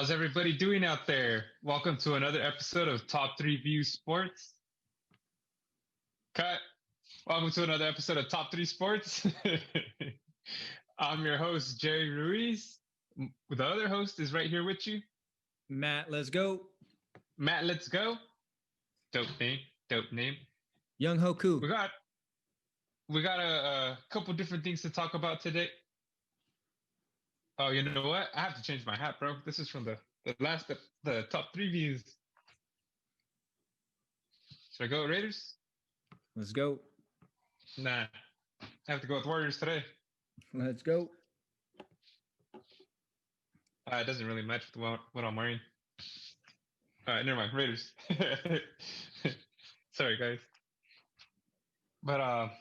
How's everybody doing out there? Welcome to another episode of Top 3 View Sports. Cut. Welcome to another episode of Top 3 Sports. I'm your host, Jerry Ruiz. The other host is right here with you. Matt, let's go. Matt, let's go. Dope name. Dope name. Young Hoku. We got a couple different things to talk about today. Oh, you know what? I have to change my hat, bro. This is from the top 3 views. Should I go with Raiders? Let's go. Nah. I have to go with Warriors today. Let's go. It doesn't really match with what I'm wearing. All right, never mind. Raiders. Sorry, guys. But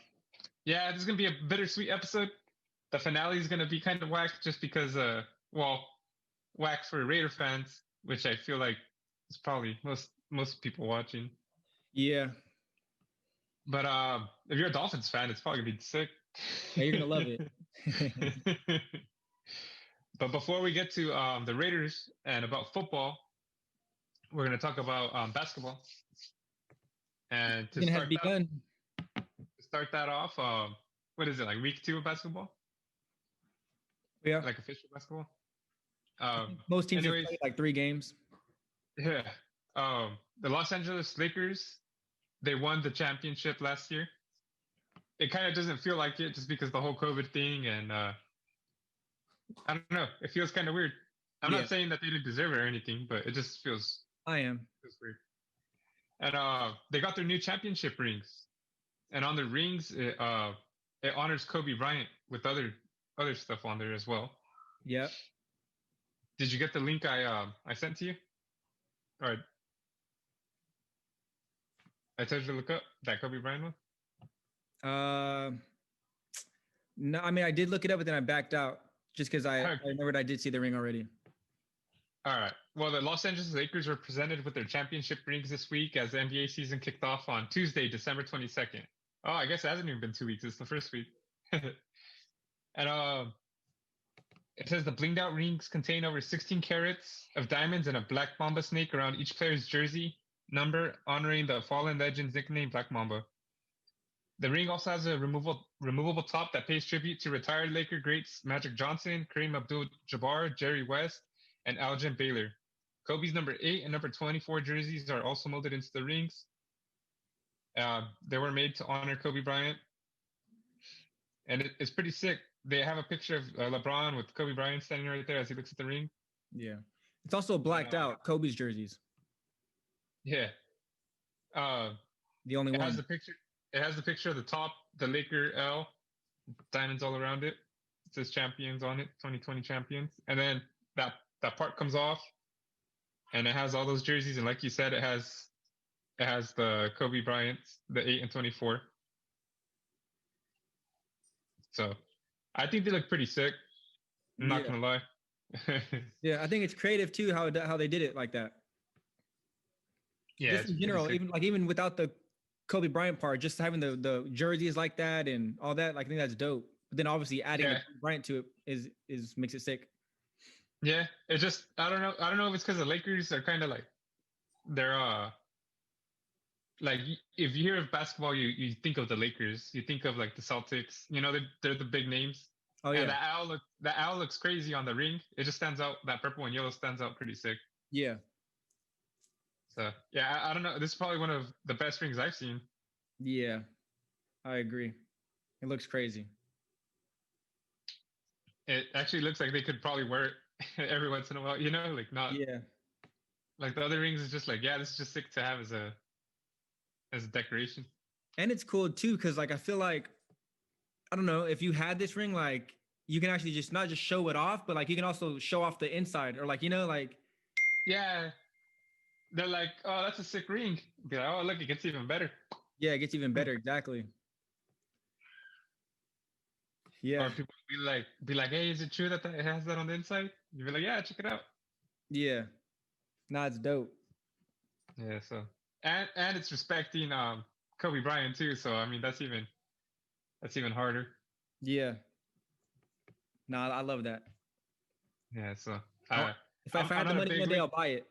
yeah, this is gonna be a bittersweet episode. The finale is gonna be kind of whack, just because whack for Raider fans, which I feel like is probably most people watching. Yeah. But if you're a Dolphins fan, it's probably gonna be sick. Yeah, you're gonna love it. But before we get to the Raiders and about football, we're gonna talk about basketball. And to start that off, what is it, like week 2 of basketball? Yeah. Like official basketball? Most teams have played like 3 games. Yeah. The Los Angeles Lakers, they won the championship last year. It kind of doesn't feel like it just because the whole COVID thing, and I don't know. It feels kind of weird. I'm not saying that they didn't deserve it or anything, but it just feels feels weird. And they got their new championship rings. And on the rings, it honors Kobe Bryant with other stuff on there as well. Yep. Did you get the link I sent to you? All right. I told you to look up that Kobe Bryant one? No, I mean, I did look it up, but then I backed out just because I remembered I did see the ring already. All right. Well, the Los Angeles Lakers were presented with their championship rings this week as the NBA season kicked off on Tuesday, December 22nd. Oh, I guess it hasn't even been 2 weeks. It's the first week. And it says the blinged out rings contain over 16 carats of diamonds and a black mamba snake around each player's jersey number, honoring the fallen legend's nickname, Black Mamba. The ring also has a removable top that pays tribute to retired Laker greats Magic Johnson, Kareem Abdul-Jabbar, Jerry West, and Elgin Baylor. Kobe's number 8 and number 24 jerseys are also molded into the rings. They were made to honor Kobe Bryant. And it's pretty sick. They have a picture of LeBron with Kobe Bryant standing right there as he looks at the ring. Yeah. It's also blacked out, Kobe's jerseys. Yeah. The only one. It has the picture of the top, the Laker L, diamonds all around it. It says champions on it, 2020 champions. And then that part comes off, and it has all those jerseys. And like you said, it has the Kobe Bryant's, the 8 and 24. So I think they look pretty sick. I'm not gonna lie. Yeah, I think it's creative too how they did it like that. Yeah, just in general, even without the Kobe Bryant part, just having the jerseys like that and all that, like, I think that's dope. But then obviously adding the Bryant to it is makes it sick. Yeah, it just I don't know if it's because the Lakers are kind of like they're like, if you hear of basketball, you think of the Lakers, you think of like the Celtics, they're the big names. Oh yeah, and the owl looks crazy on the ring. It just stands out. That purple and yellow stands out pretty sick. Yeah. So yeah, I don't know. This is probably one of the best rings I've seen. Yeah, I agree. It looks crazy. It actually looks like they could probably wear it every once in a while. Like not. Yeah. Like the other rings is just like, this is just sick to have as a decoration. And it's cool too, because like I feel like, I don't know, if you had this ring, like you can actually just not just show it off, but like you can also show off the inside, or like, like. Yeah. They're like, oh, that's a sick ring. Be like, oh, look, it gets even better. Yeah, it gets even better. Exactly. Yeah. Or people be like, hey, is it true that it has that on the inside? You'd be like, yeah, check it out. Yeah. Nah, it's dope. Yeah. So, and it's respecting Kobe Bryant too. So I mean, that's even harder. Yeah. Nah, I love that. Yeah. So. If I had the money one day, I'll buy it.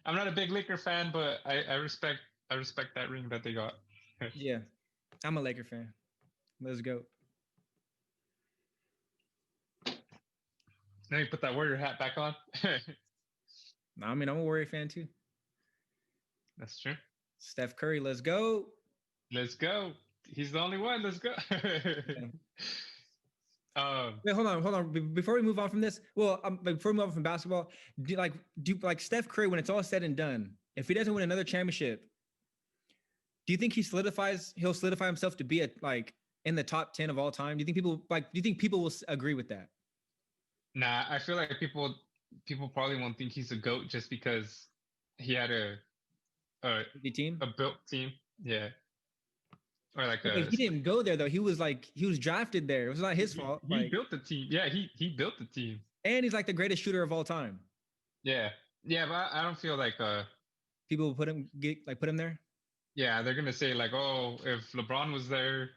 I'm not a big Laker fan, but I respect that ring that they got. Yeah, I'm a Laker fan. Let's go. Now you put that Warrior hat back on. I mean, I'm a Warrior fan too. That's true. Steph Curry, let's go. Let's go. He's the only one. Let's go. Wait, hold on. Before we move on from this, before we move on from basketball, do Steph Curry, when it's all said and done, if he doesn't win another championship, do you think he'll solidify himself to be in the top 10 of all time? Do you think people will agree with that? Nah, I feel like people probably won't think he's a GOAT just because he had a built team. Yeah. Or he didn't go there though. He was drafted there. It was not his fault. He built the team. Yeah, he built the team. And he's like the greatest shooter of all time. Yeah. Yeah, but I don't feel like people will put him there. Yeah, they're gonna say oh, if LeBron was there,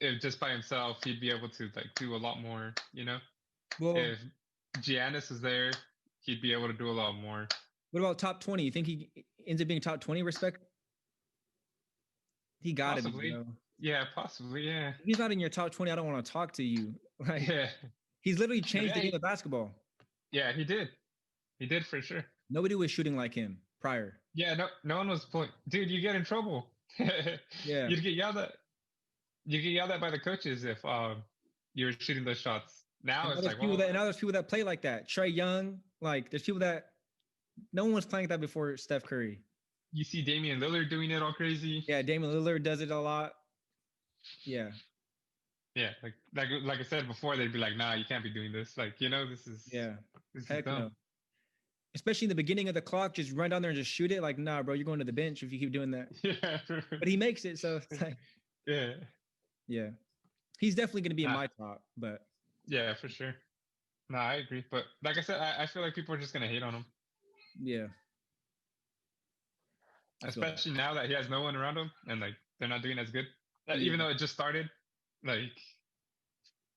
if just by himself, he'd be able to do a lot more, Well, if Giannis is there, he'd be able to do a lot more. What about top 20? You think he ends up being top 20 respect? He got to be. Yeah, possibly. Yeah. If he's not in your top 20, I don't want to talk to you. Yeah. He's literally changed the game of basketball. Yeah, he did. He did for sure. Nobody was shooting like him prior. Yeah, no one was playing. Dude, you get in trouble. Yeah. You get yelled at. You get yelled at by the coaches if you were shooting those shots. Now it's now there's people that play like that. Trae Young, there's people that no one was playing like that before Steph Curry. You see Damian Lillard doing it all crazy. Yeah, Damian Lillard does it a lot. Yeah. Yeah, like I said before, they'd be like, "Nah, you can't be doing this." This is Heck no. Especially in the beginning of the clock, just run down there and just shoot it. Nah, bro, you're going to the bench if you keep doing that. Yeah. But he makes it, so it's yeah. Yeah. He's definitely going to be in my top, but. Yeah, for sure. No, I agree. But like I said, I feel like people are just going to hate on him. Yeah. Especially now that he has no one around him and they're not doing as good. Even though it just started.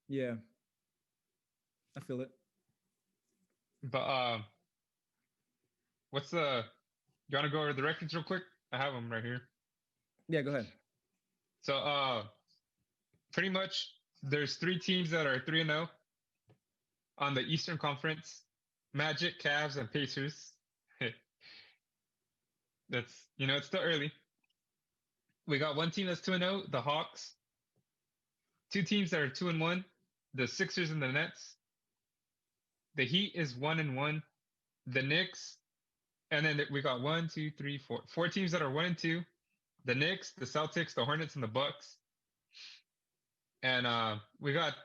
Yeah. I feel it. But you want to go over the records real quick? I have them right here. Yeah, go ahead. So pretty much there's 3 teams that are 3-0 on the Eastern Conference: Magic, Cavs, and Pacers. That's it's still early. We got 1 team that's 2-0, the Hawks. 2 teams that are 2-1, the Sixers and the Nets. The Heat is 1-1, the Knicks, and then we got 4 teams that are 1-2, the Knicks, the Celtics, the Hornets, and the Bucks. And we got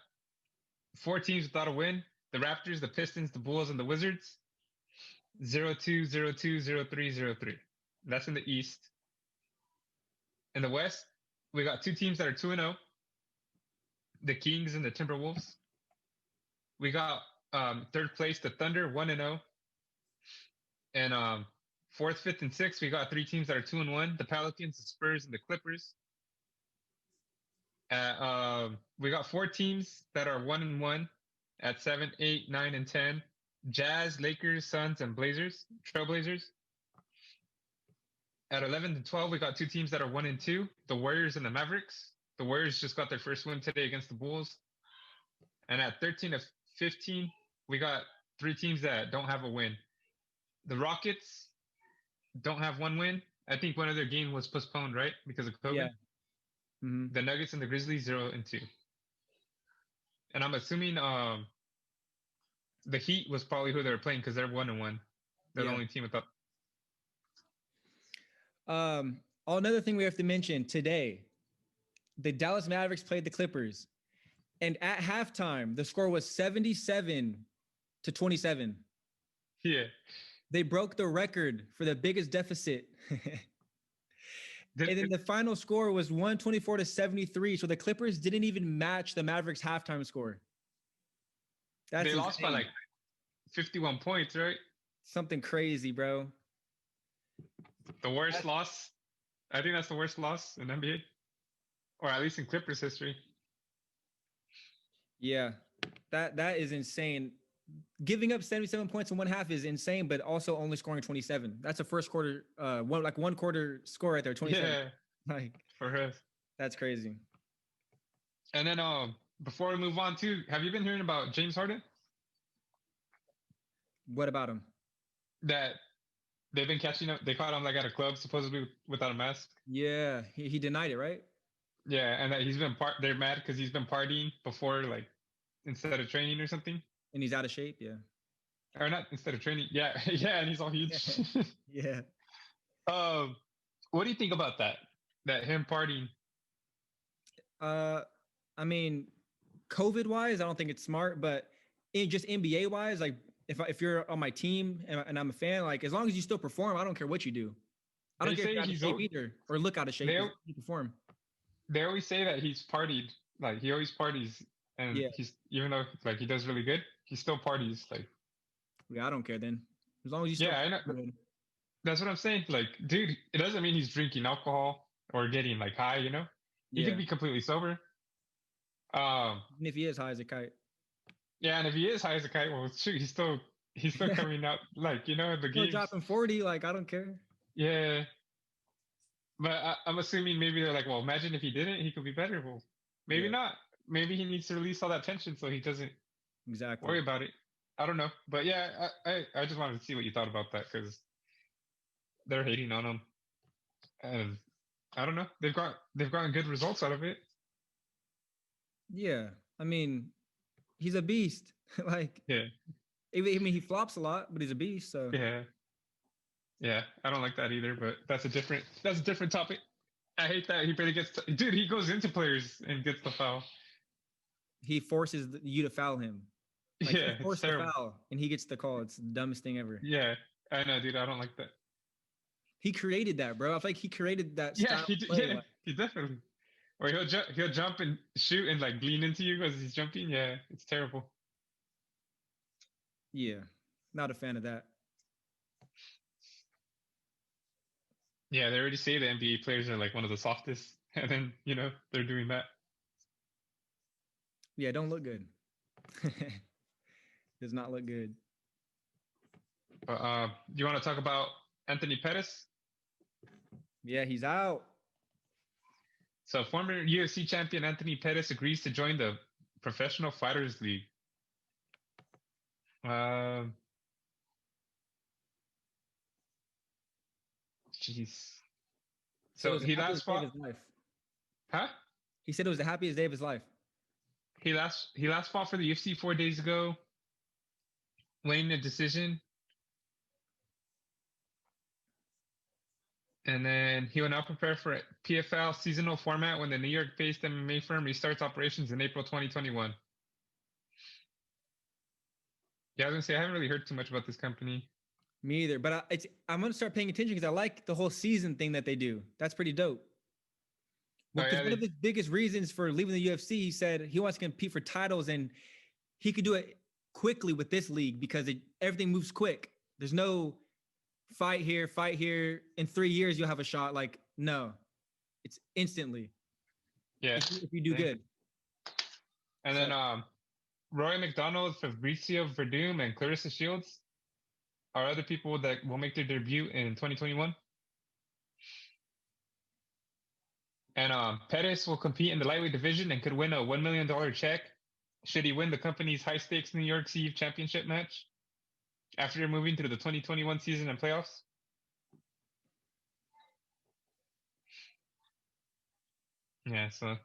4 teams without a win: the Raptors, the Pistons, the Bulls, and the Wizards. 0-2, 0-2, 0-3, 0-3. That's in the East. In the West, we got 2 teams that are 2-0, the Kings and the Timberwolves. We got 3rd place, the Thunder, 1-0. And 4th, 5th, and 6th, we got 3 teams that are 2-1, the Pelicans, the Spurs, and the Clippers. We got 4 teams that are 1-1 at 7, 8, 9, and 10. Jazz, Lakers, Suns, and Blazers, Trailblazers. At 11 to 12, we got 2 teams that are 1-2, the Warriors and the Mavericks. The Warriors just got their first win today against the Bulls. And at 13 to 15, we got 3 teams that don't have a win. The Rockets don't have 1 win. I think one of their game was postponed, right? Because of COVID. Yeah. Mm-hmm. The Nuggets and the Grizzlies, 0-2. And I'm assuming the Heat was probably who they were playing because they're 1-1. They're the only team without. Another thing we have to mention today, the Dallas Mavericks played the Clippers, and at halftime, the score was 77-27. Yeah. They broke the record for the biggest deficit. And then the final score was 124-73. So the Clippers didn't even match the Mavericks halftime score. They lost by 51 points, right? Something crazy, bro. The worst loss. I think that's the worst loss in NBA, or at least in Clippers history. Yeah, that is insane. giving up 77 points in one half is insane, but also only scoring 27. That's a first quarter, one quarter score right there, 27. Yeah, Like for real. that's crazy. And then before we move on to, have you been hearing about James Harden? What about him? That they've been catching up. They caught him like at a club, supposedly without a mask. Yeah, he denied it, right? Yeah, and that he's been they're mad because he's been partying before, like instead of training or something. And he's out of shape. Yeah. Or not instead of training. Yeah, yeah, and he's all huge. Yeah. What do you think about that? That him partying? I mean, COVID wise, I don't think it's smart, but in just NBA wise, like if you're on my team and I'm a fan, like as long as you still perform, I don't care what you do. I don't They care if say you're out of he's shape either or look out of shape. they As long as you perform. they always say that he's partied, like he always parties, and Yeah. he's even though like he does really good, he still parties. Like Yeah, I don't care then. As long as you still yeah, I know. perform, That's what I'm saying. Like, dude, it doesn't mean he's drinking alcohol or getting like high. He yeah. could be completely sober. Even if he is high as a kite. Yeah, and if he is high as a kite, well, shoot, he's still coming out like the Still games. dropping 40, like I don't care. Yeah, but I'm assuming maybe they're like, well, imagine if he didn't, he could be better. Well, maybe Yeah. not. Maybe he needs to release all that tension so he doesn't Exactly. worry about it. I don't know, but yeah, I just wanted to see what you thought about that because they're hating on him, and I don't know. They've gotten good results out of it. Yeah. I mean, he's a beast. Like, Yeah, I mean, he flops a lot, but he's a beast. So yeah, yeah. I don't like that either, but that's a different topic. I hate that he barely gets dude. He goes into players and gets the foul. he forces you to foul him. Like Yeah, he it's forced the terrible. foul and he gets the call. It's the dumbest thing ever. Yeah, I know, dude. I don't like that. He created that, bro. I feel like he created that Yeah, style of play. yeah, Like, he definitely. Or he'll jump and shoot and like lean into you as he's jumping. Yeah, it's terrible. yeah, not a fan of that. Yeah, they already say the NBA players are like one of the softest, and then they're doing that. Yeah, don't look good. Does not look good. But do you want to talk about Anthony Pettis? Yeah, he's out. So former UFC champion Anthony Pettis agrees to join the Professional Fighters League. Jeez. So he last fought. Of his life. Huh? He said it was the happiest day of his life. He last fought for the UFC 4 days ago, winning a decision. And then he will now prepare for a PFL seasonal format when the New York-based MMA firm restarts operations in April 2021. Yeah, I was gonna say I haven't really heard too much about this company. Me either, but I'm gonna start paying attention because I like the whole season thing that they do. That's pretty dope. Well, one of his biggest reasons for leaving the UFC, he said he wants to compete for titles, and he could do it quickly with this league because everything moves quick. There's no fight here. In 3 years, you'll have a shot. Like, no, it's instantly. Yeah, if you do good. And then Roy McDonald, Fabrizio Verdum, and Clarissa Shields are other people that will make their debut in 2021. And Pettis will compete in the lightweight division and could win a $1 million check should he win the company's high-stakes New York Eve championship match after moving to the 2021 season and playoffs. Yeah, so.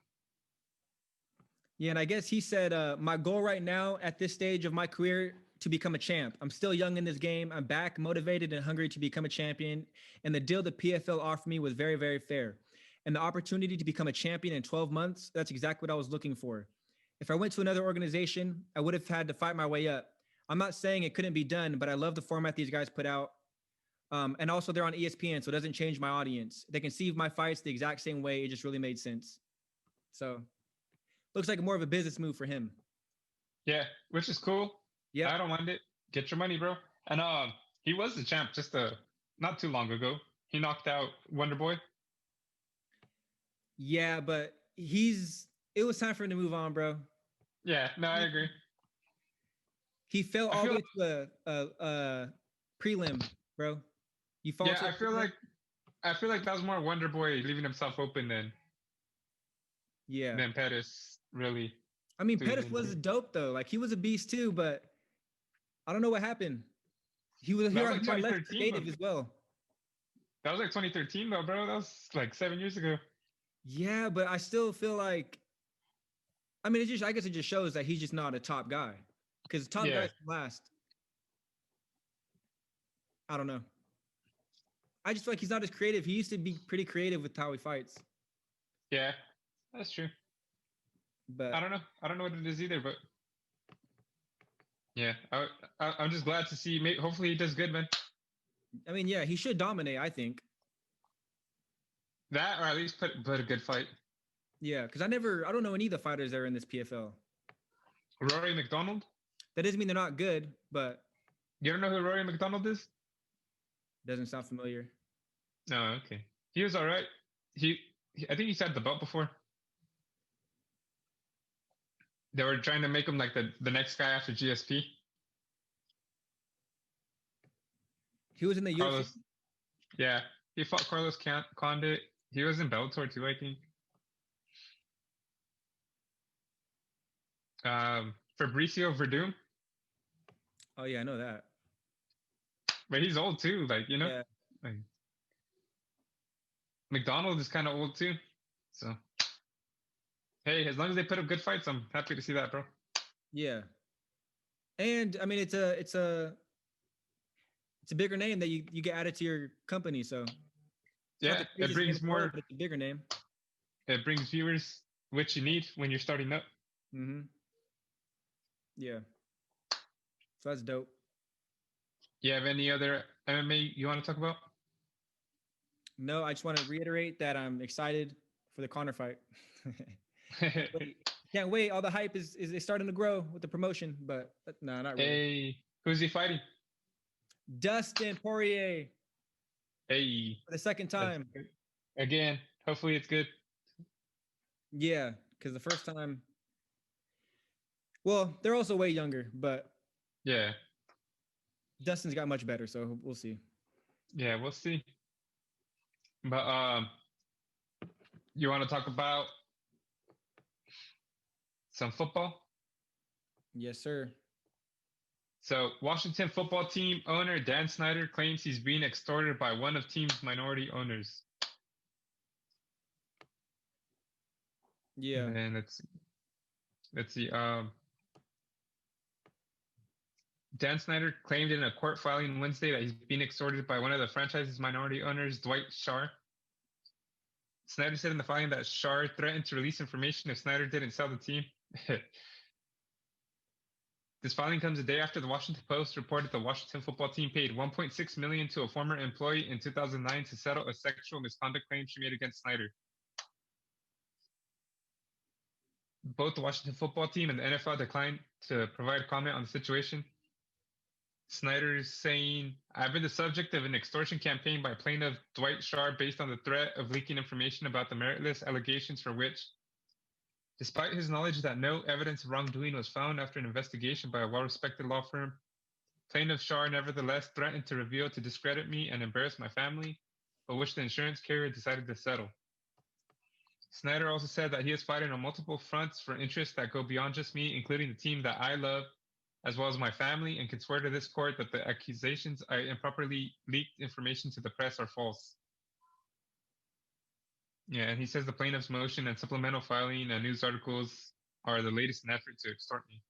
Yeah, and I guess he said, my goal right now at this stage of my career to become a champ. I'm still young in this game. I'm back, motivated, and hungry to become a champion. And the deal the PFL offered me was very, very fair. And the opportunity to become a champion in 12 months, that's exactly what I was looking for. If I went to another organization, I would have had to fight my way up. I'm not saying it couldn't be done, but I love the format these guys put out. And also they're on ESPN, so it doesn't change my audience. They can see my fights the exact same way. It just really made sense. So looks like more of a business move for him. Yeah, which is cool. Yeah, I don't mind it. Get your money, bro. And he was the champ just not too long ago. He knocked out Wonder Boy. Yeah, but it was time for him to move on, bro. Yeah, no, I agree. He fell I all the feel way to a prelim, bro. You fall yeah, to a prelim? I feel like that was more Wonder Boy leaving himself open Yeah. than Pettis really I mean, doing Pettis was injury. dope though. Like he was a beast too, but I don't know what happened. He was That was here. like He got less 2013, but creative as well. that was like 2013 though, bro. That was like 7 years ago. Yeah, but I still feel like I mean, I guess it just shows that he's just not a top guy. Because top Yeah, guys last. I don't know. I just feel like he's not as creative. He used to be pretty creative with how he fights. yeah, that's true. I But don't know. I don't know what it is either, but yeah, I'm just glad to see. Hopefully, he does good, man. I mean, yeah, he should dominate, I think. That, or at least put a good fight. Yeah, because I don't know any of the fighters that are in this PFL. Rory McDonald. That doesn't mean they're not good, but You don't know who Rory McDonald is? doesn't sound familiar. No, okay. He was all right. I think he's had the belt before. They were trying to make him like the next guy after GSP. He was in the UFC. Carlos. Yeah, he fought Carlos Condit. He was in Bellator too, I think. Fabricio Verdum, Oh yeah, I know that. but he's old too. Like Yeah, like, McDonald is kind of old too. So hey, as long as they put up good fights, I'm happy to see that, bro. yeah. And I mean, it's a bigger name that you get added to your company. So it's not Yeah, the it craziest name brings in the world, more. but it's a bigger name. It brings viewers, which you need when you're starting up. Mm-hmm. Yeah. So that's dope. You have any other MMA you want to talk about? No, I just want to reiterate that I'm excited for the Connor fight. Can't wait. All the hype is starting to grow with the promotion, but no, not really. Hey, who's he fighting? Dustin Poirier Hey, for the second time. again. Hopefully it's good. Yeah, because the first time, well, they're also way younger, but Yeah, Dustin's got much better, so we'll see. yeah, we'll see. But you want to talk about some football? Yes, sir. So, Washington football team owner Dan Snyder claims he's being extorted by one of team's minority owners. Yeah. And then let's see. Dan Snyder claimed in a court filing Wednesday that he's being extorted by one of the franchise's minority owners, Dwight Scharr. Snyder said in the filing that Scharr threatened to release information if Snyder didn't sell the team. This filing comes a day after the Washington Post reported the Washington football team paid $1.6 million to a former employee in 2009 to settle a sexual misconduct claim she made against Snyder. Both the Washington football team and the NFL declined to provide comment on the situation. Snyder is saying, I've been the subject of an extortion campaign by plaintiff Dwight Scharr based on the threat of leaking information about the meritless allegations for which, despite his knowledge that no evidence of wrongdoing was found after an investigation by a well-respected law firm, plaintiff Scharr nevertheless threatened to reveal to discredit me and embarrass my family, but which the insurance carrier decided to settle. Snyder also said that he is fighting on multiple fronts for interests that go beyond just me, including the team that I love, as well as my family, and can swear to this court that the accusations I improperly leaked information to the press are false. Yeah, and he says the plaintiff's motion and supplemental filing and news articles are the latest in effort to extort me.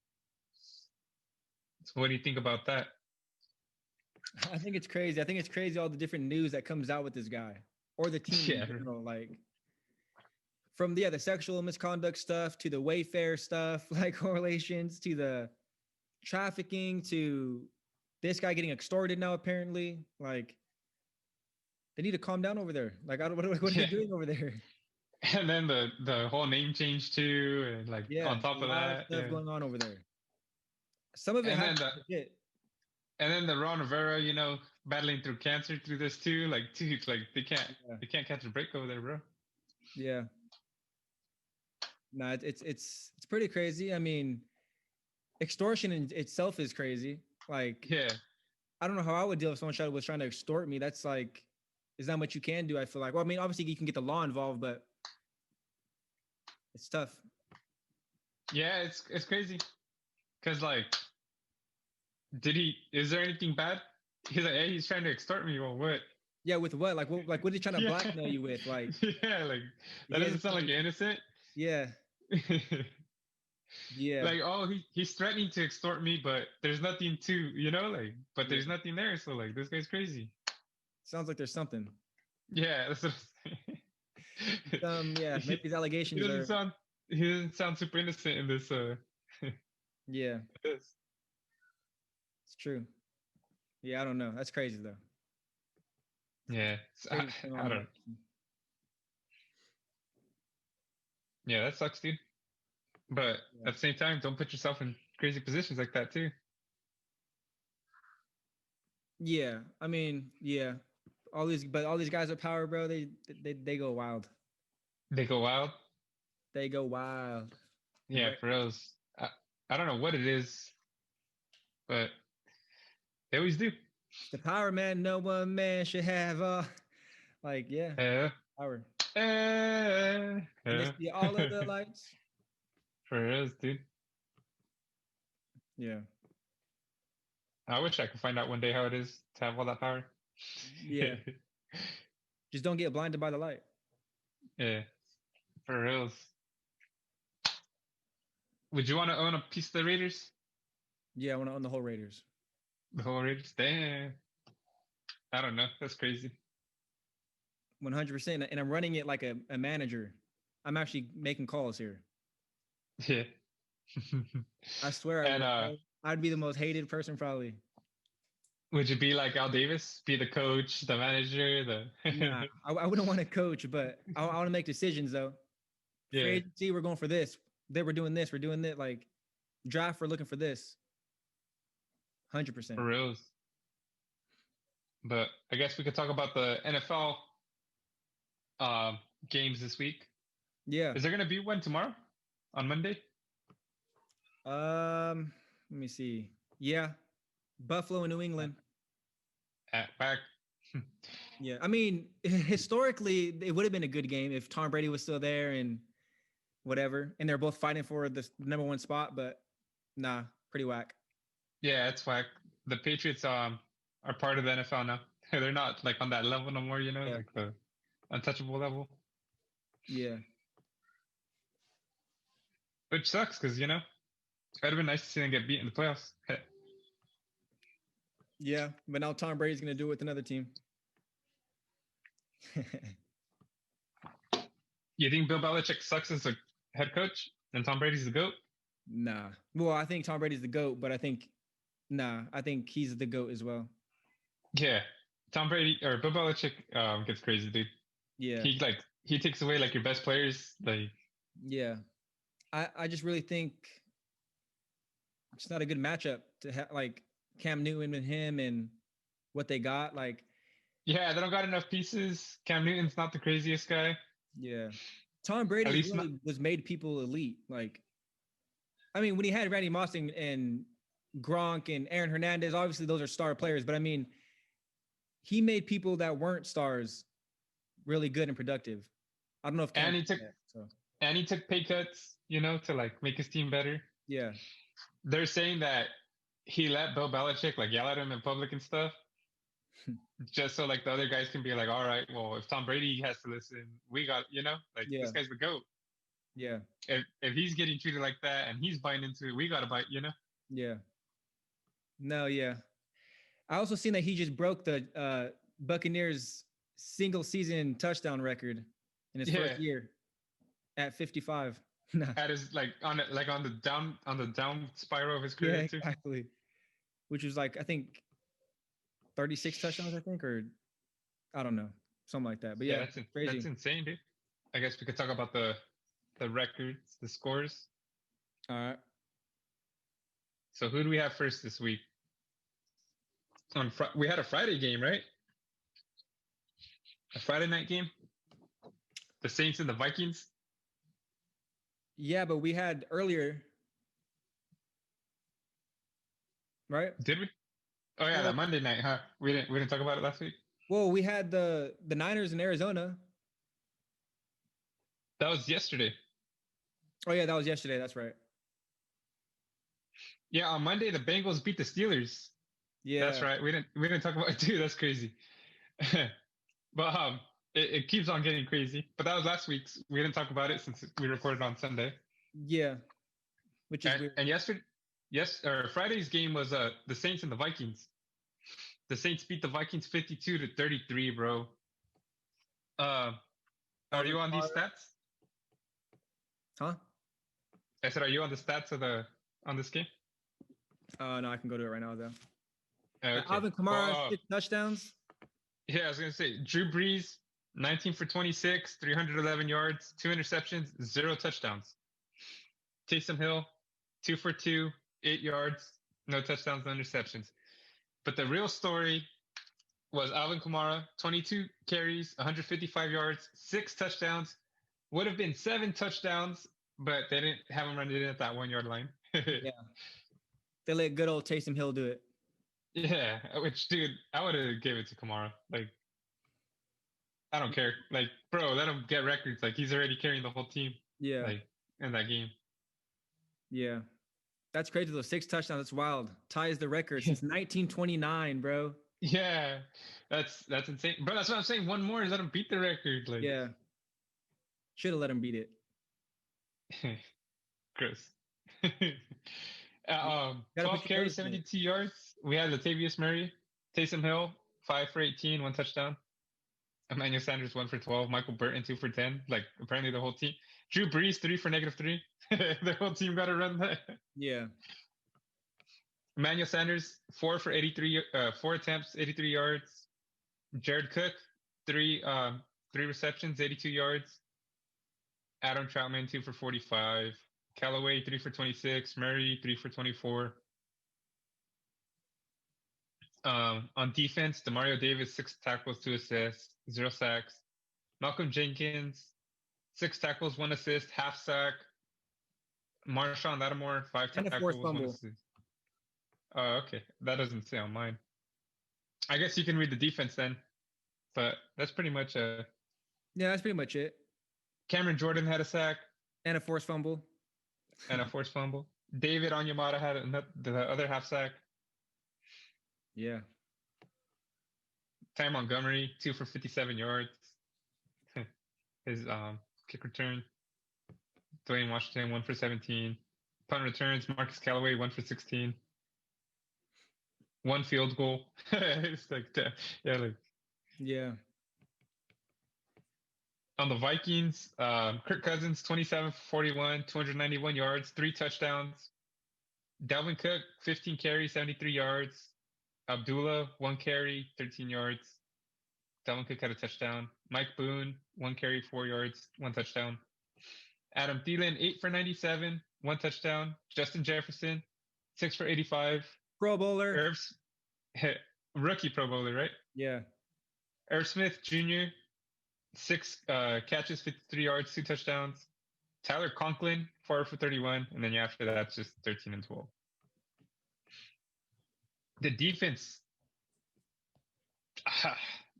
So what do you think about that? I think it's crazy. I think it's crazy all the different news that comes out with this guy or the team Yeah. in general. Like from the sexual misconduct stuff to the Wayfair stuff, like correlations to the trafficking to this guy getting extorted now apparently. Like they need to calm down over there. Like what are they doing over there? And then the whole name change too, and like Yeah, on top a of lot that, stuff going on over there. Some of it and has then and then the Ron Rivera, battling through cancer through this too. Like, dude, like they can't catch a break over there, bro. Yeah. No, it's pretty crazy. I mean, extortion in itself is crazy. Like, Yeah. I don't know how I would deal if someone was trying to extort me. That's like, there's not much you can do. I feel like. Well, I mean, obviously you can get the law involved, but it's tough. Yeah, it's crazy. Cause like, is there anything bad? He's like, hey, he's trying to extort me. Well, what? Yeah, with what? Like, what are they trying to Yeah. blackmail you with? Like, Yeah, like that he doesn't is sound like like, innocent. yeah, yeah, Like, oh, he's threatening to extort me, but there's nothing to, like, but yeah. there's nothing there. So like, this guy's crazy. Sounds like there's something. Yeah, that's what I'm saying. Yeah, maybe these He allegations doesn't are. sound he doesn't sound super innocent in this. Yeah, This. it's true. Yeah, I don't know. That's crazy though. Yeah, Crazy what's going I on don't. there. Yeah, that sucks, dude. But Yeah. at the same time, don't put yourself in crazy positions like that too. Yeah, I mean, yeah. All these guys with power, bro. They go wild. They go wild. They go wild. Yeah, Right. for reals. I don't know what it is, but they always do. The power, man. No one man should have. Like, yeah, Yeah. power. Yeah. And they see all of the lights. For reals, dude. Yeah. I wish I could find out one day how it is to have all that power. Yeah. Just don't get blinded by the light. Yeah. For reals. Would you want to own a piece of the Raiders? Yeah, I want to own the whole Raiders. The whole Raiders? Damn. I don't know. That's crazy. 100%. And I'm running it like a manager. I'm actually making calls here. Yeah. I swear I'd be the most hated person probably. Would you be like Al Davis? Be the coach, the manager, Nah, I wouldn't want to coach, but I want to make decisions though. Yeah. Free agency, we're going for this. They were doing this. We're doing that. Like draft, we're looking for this. 100%. For reals. But I guess we could talk about the NFL games this week. Yeah. Is there gonna be one tomorrow on Monday? Let me see. Yeah, Buffalo and New England. Back. Yeah, I mean, historically, it would have been a good game if Tom Brady was still there and whatever, and they're both fighting for the number one spot. But nah, pretty whack. Yeah, it's whack. The Patriots are part of the NFL now. They're not like on that level no more, Yeah. like the untouchable level. Yeah. Which sucks because it'd have been nice to see them get beat in the playoffs. Yeah, but now Tom Brady's gonna do it with another team. You think Bill Belichick sucks as a head coach and Tom Brady's the GOAT? Nah. Well, I think Tom Brady's the GOAT, but I think he's the GOAT as well. Yeah. Tom Brady or Bill Belichick gets crazy, dude. Yeah. He takes away like your best players. Like yeah. I just really think it's not a good matchup to have like Cam Newton and him and what they got. Like, yeah, they don't got enough pieces. Cam Newton's not the craziest guy. yeah. Tom Brady really was made people elite. Like, I mean, when he had Randy Moss and Gronk and Aaron Hernandez, obviously those are star players, but I mean, he made people that weren't stars really good and productive. I don't know if Cam he took pay cuts, to like make his team better. Yeah. They're saying that he let Bill Belichick like yell at him in public and stuff. Just so like the other guys can be like, all right, well, if Tom Brady has to listen, we got, this guy's the GOAT. Yeah. If he's getting treated like that and he's buying into it, we got to buy, Yeah. No, yeah. I also seen that he just broke the Buccaneers single season touchdown record in his first year at 55. At his on the down spiral of his career. Yeah, exactly. Which was like I think 36 touchdowns, I think, or I don't know, something like that. But yeah, that's crazy. That's insane, dude. I guess we could talk about the records, the scores. All right. So who do we have first this week? We had a Friday game, right? A Friday night game. The Saints and the Vikings. Yeah, but we had earlier. right? Did we? Oh yeah, Well, that Monday night, huh? We didn't talk about it last week. well, we had the Niners in Arizona. That was yesterday. Oh yeah, that was yesterday. That's right. Yeah, on Monday the Bengals beat the Steelers. That's Yeah, right. We didn't talk about it too. That's crazy. But it keeps on getting crazy. But that was last week's. We didn't talk about it since we recorded on Sunday. yeah, which is weird. And yesterday, or Friday's game was the Saints and the Vikings. The Saints beat the Vikings 52-33, bro. Uh, are Alvin you on these Kamara. stats? Huh? I said, are you on the stats on this game? No, I can go to it right now though. Okay. Alvin Kamara, Well, 6 touchdowns. yeah, I was gonna say Drew Brees, 19 for 26, 311 yards, 2 interceptions, 0 touchdowns. Taysom Hill, 2 for 2, 8 yards, no touchdowns, no interceptions. But the real story was Alvin Kamara, 22 carries, 155 yards, 6 touchdowns. Would have been 7 touchdowns, but they didn't have him run it in at that 1 yard line. Yeah, they let good old Taysom Hill do it. Yeah, which dude, I would have gave it to Kamara. Like, I don't care. Like, bro, let him get records. Like, he's already carrying the whole team. Yeah, Like, in that game. yeah, that's crazy. Those 6 touchdowns. That's wild. Ties the record since 1929, bro. Yeah, that's insane. But that's what I'm saying. One more, let him beat the record. Like, Yeah, should have let him beat it. Chris. Gotta 12 put your carries, nose in it. 72 yards. We had Latavius Murray, Taysom Hill, 5 for 18, 1 touchdown. Emmanuel Sanders, 1 for 12. Michael Burton, 2 for 10. Like, apparently the whole team. Drew Brees, 3 for -3. The whole team got to run that. Yeah, Emmanuel Sanders, 4 for 83, 4 attempts, 83 yards. Jared Cook, 3 receptions, 82 yards. Adam Troutman, 2 for 45. Callaway, 3 for 26. Murray, 3 for 24. On defense, Demario Davis, 6 tackles, 2 assists, 0 sacks. Malcolm Jenkins, 6 tackles, 1 assist, half sack. Marshawn Lattimore, 5 and a tackles, forced 1 fumble. assist. Oh, okay. That doesn't say on mine. I guess you can read the defense then. But that's pretty much Yeah, that's pretty much it. Cameron Jordan had a sack And a forced fumble. and a forced fumble. David Onyemata had the other half sack. Yeah, Ty Montgomery, 2 for 57 yards. His kick return. Dwayne Washington, 1 for 17. Punt returns, Marcus Callaway, 1 for 16. 1 field goal. It's like, yeah, like yeah, on the Vikings, Kirk Cousins, 27 for 41, 291 yards, 3 touchdowns. Dalvin Cook, 15 carries, 73 yards. Abdullah, 1 carry, 13 yards. Dalvin Cook had a touchdown. Mike Boone, 1 carry, 4 yards, 1 touchdown. Adam Thielen, 8 for 97, 1 touchdown. Justin Jefferson, 6 for 85. Pro Bowler. Rookie Pro Bowler, right? Yeah, Irv Smith Jr., 6 catches, 53 yards, 2 touchdowns. Tyler Conklin, 4 for 31. And then after that, it's just 13 and 12. The defense,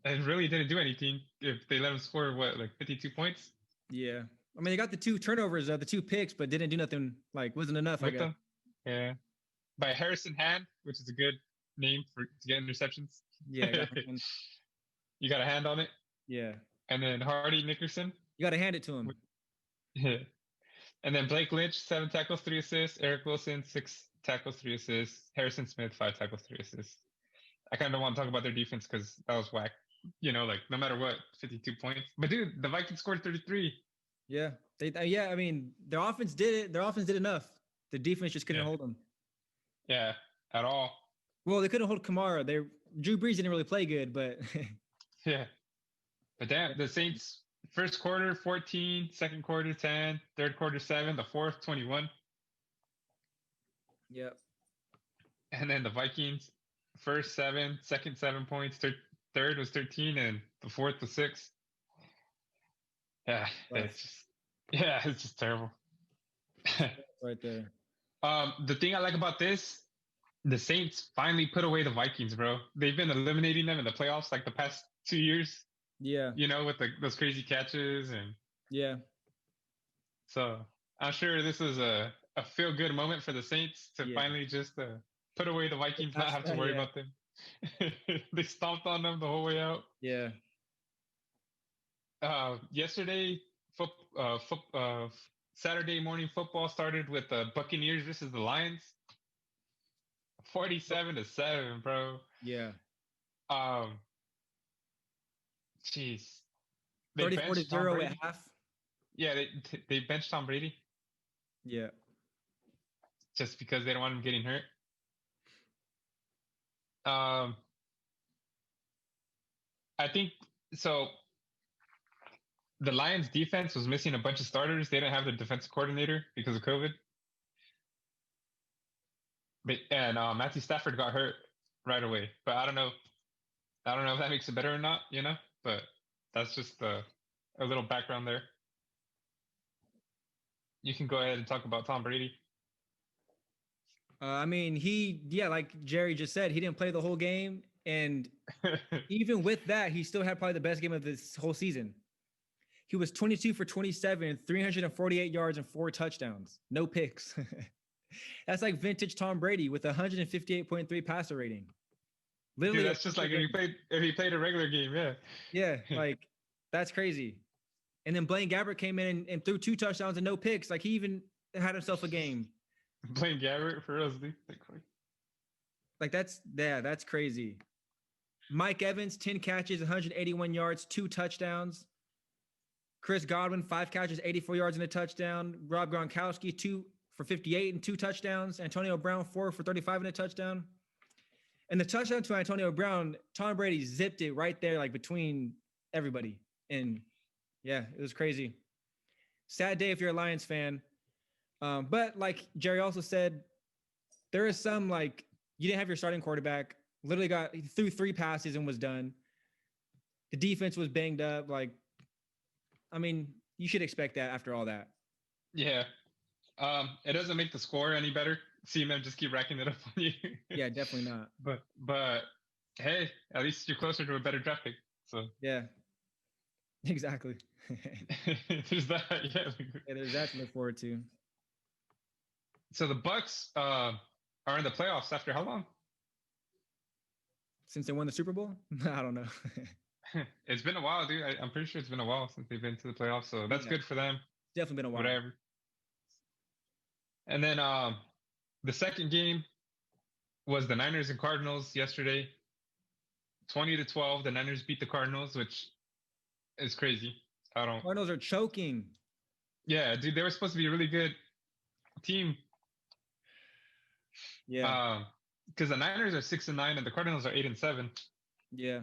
it really didn't do anything if they let them score, like 52 points? yeah. I mean, they got the 2 turnovers, the 2 picks, but didn't do nothing. Like, wasn't enough. I With guess. them? Yeah. By Harrison Hand, which is a good name to get interceptions. Yeah, You got a hand on it. yeah. And then Hardy Nickerson. You got to hand it to him. Yeah. And then Blake Lynch, 7 tackles, 3 assists. Eric Wilson, 6 tackles, 3 assists. Harrison Smith, 5 tackles, 3 assists. I kind of don't want to talk about their defense because that was whack. Like no matter what, 52 points. But dude, the Vikings scored 33. Yeah, yeah. I mean, their offense did it. Their offense did enough. The defense just couldn't hold them. Yeah, at all. Well, they couldn't hold Kamara. Drew Brees didn't really play good, but yeah. But damn, the Saints first quarter 14, second quarter 10, third quarter 7, the fourth 21. Yep. And then the Vikings first 7, second 7 points, third was 13, and the fourth was 6. Yeah, it's just terrible. Right there. The thing I like about this the Saints finally put away the Vikings, bro. They've been eliminating them in the playoffs like the past 2 years, Yeah. with those crazy catches. And Yeah. so I'm sure this is a feel good moment for the Saints to Yeah. finally just put away the Vikings, not have to worry Yeah. about them. They stomped on them the whole way out. Yeah. Yesterday, foot, foot, Saturday morning football started with the Buccaneers versus the Lions, 47-7, bro. Yeah. Um, Jeez, they 34 to benched Tom 0 at Brady. half. Yeah, they benched Tom Brady Yeah. just because they don't want him getting hurt. Um, I think so. The Lions defense was missing a bunch of starters. They didn't have the defensive coordinator because of COVID. And Matthew Stafford got hurt right away. But I don't know. I don't know if that makes it better or not, But that's just a little background there. You can go ahead and talk about Tom Brady. I mean, like Jerry just said, he didn't play the whole game. And even with that, he still had probably the best game of this whole season. He was 22 for 27, 348 yards and 4 touchdowns. No picks. That's like vintage Tom Brady with 158.3 passer rating. Literally, dude, that's just like if he played a regular game, yeah. Yeah, like that's crazy. And then Blaine Gabbert came in and threw 2 touchdowns and no picks. Like he even had himself a game. Blaine Gabbert for us, dude. Like that's crazy. Mike Evans, 10 catches, 181 yards, 2 touchdowns. Chris Godwin, 5 catches, 84 yards and a touchdown. Rob Gronkowski, 2 for 58 and 2 touchdowns. Antonio Brown, 4 for 35 and a touchdown. And the touchdown to Antonio Brown, Tom Brady zipped it right there, like between everybody. And yeah, it was crazy. Sad day if you're a Lions fan. But like Jerry also said, there is some like you didn't have your starting quarterback. Literally threw 3 passes and was done. The defense was banged up. Like, I mean, you should expect that after all that. Yeah. It doesn't make the score any better. Seeing them just keep racking it up on you. Yeah, definitely not. But hey, at least you're closer to a better draft pick. So yeah, exactly. There's that. Yeah. There's that to look forward to. So the Bucks are in the playoffs after how long? Since they won the Super Bowl? I don't know. It's been a while, dude. I'm pretty sure it's been a while since they've been to the playoffs, so that's good for them. Definitely been a while. Whatever. And then the second game was the Niners and Cardinals yesterday. 20-12, the Niners beat the Cardinals, which is crazy. Cardinals are choking. Yeah, dude, they were supposed to be a really good team. Yeah. Because the Niners are 6-9 and the Cardinals are 8-7. Yeah.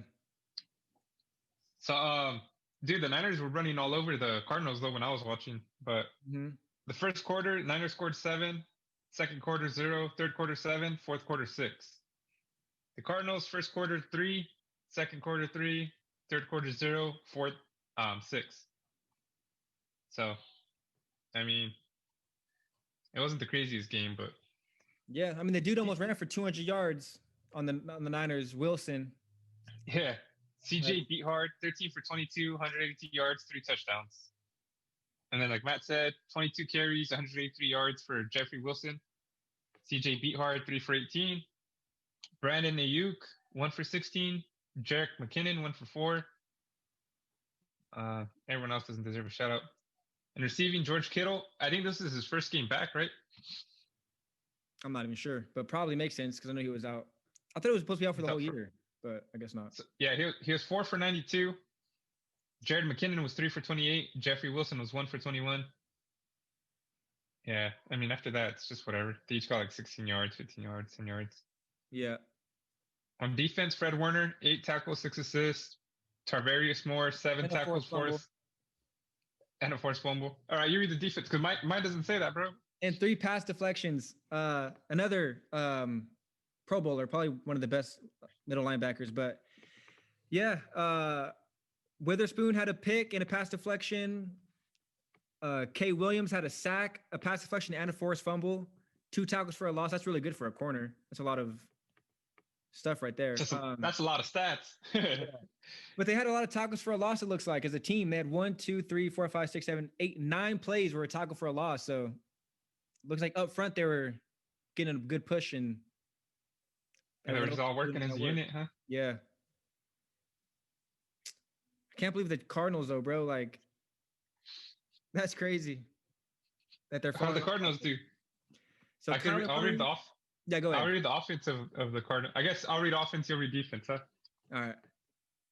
So, dude, the Niners were running all over the Cardinals though when I was watching. But the first quarter, Niners scored 7. Second quarter 0. Third quarter 7. Fourth quarter 6. The Cardinals first quarter 3. Second quarter 3. Third quarter 0. Fourth 6. So, I mean, it wasn't the craziest game, but yeah, I mean the dude almost ran for 200 yards on the Niners. Wilson. Yeah, CJ beat hard, 13 for 22, 182 yards, 3 touchdowns. And then, like Matt said, 22 carries, 183 yards for Jeffrey Wilson. CJ beat hard, 3 for 18. Brandon Ayuk, 1 for 16. Jerick McKinnon, 1 for 4. Everyone else doesn't deserve a shout out. And receiving, George Kittle. I think this is his first game back, right? I'm not even sure, but probably makes sense because I know he was out. I thought it was supposed to be out for the whole year, but I guess not. So, yeah, he was 4 for 92. Jared McKinnon was 3 for 28. Jeffrey Wilson was 1 for 21. Yeah, I mean, after that, it's just whatever. They each got like 16 yards, 15 yards, 10 yards. Yeah. On defense, Fred Warner, 8 tackles, 6 assists. Tarvarius Moore, 7 tackles, 4 and a forced fumble. All right, you read the defense because mine doesn't say that, bro. And 3 pass deflections. Another Pro Bowler, probably one of the best middle linebackers. But yeah, Witherspoon had a pick and a pass deflection. Kay Williams had a sack, a pass deflection, and a forced fumble. 2 tackles for a loss. That's really good for a corner. That's a lot of stuff right there. That's a lot of stats. Yeah. But they had a lot of tackles for a loss, it looks like. As a team, they had 1, 2, 3, 4, 5, 6, 7, 8, 9 plays were a tackle for a loss. So looks like up front they were getting a good push and they were just all working as a unit, huh? Yeah. I can't believe the Cardinals though, bro. Like, that's crazy. That they're how the Cardinals do. So I'll read the off. Yeah, go ahead. I'll read the offense of the Cardinals. I guess I'll read offense, you'll read defense, huh? All right.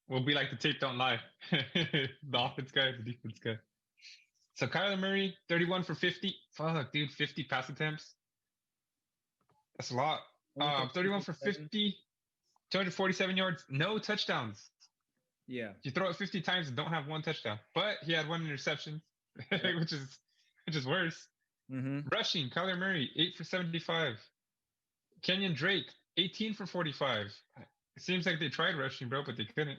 We'll be like the tape don't lie. The offense guy, the defense guy. So Kyler Murray, 31 for 50. Fuck, dude, 50 pass attempts. That's a lot. 31 for 50, 247 yards, no touchdowns. Yeah. You throw it 50 times and don't have one touchdown. But he had one interception, which is worse. Mm-hmm. Rushing, Kyler Murray, 8 for 75. Kenyon Drake, 18 for 45. It seems like they tried rushing, bro, but they couldn't.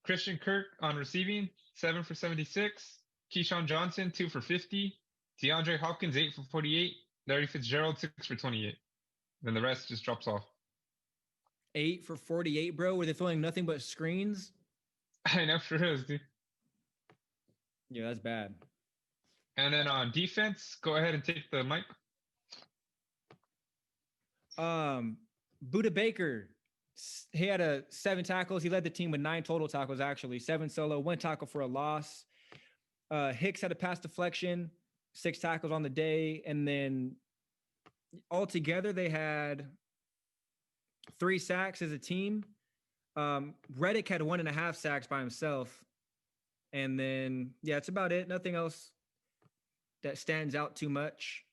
Christian Kirk on receiving, 7 for 76. Keyshawn Johnson, 2 for 50. DeAndre Hopkins, 8 for 48. Larry Fitzgerald, 6 for 28. Then the rest just drops off. 8 for 48, bro. Were they throwing nothing but screens? I know for real, dude. Yeah, that's bad. And then on defense, go ahead and take the mic. Buda Baker, he had 7 tackles. He led the team with 9 total tackles, actually. 7 solo, 1 tackle for a loss. Hicks had a pass deflection, 6 tackles on the day. And then altogether, they had 3 sacks as a team. Reddick had 1.5 sacks by himself. And then, yeah, that's about it. Nothing else that stands out too much.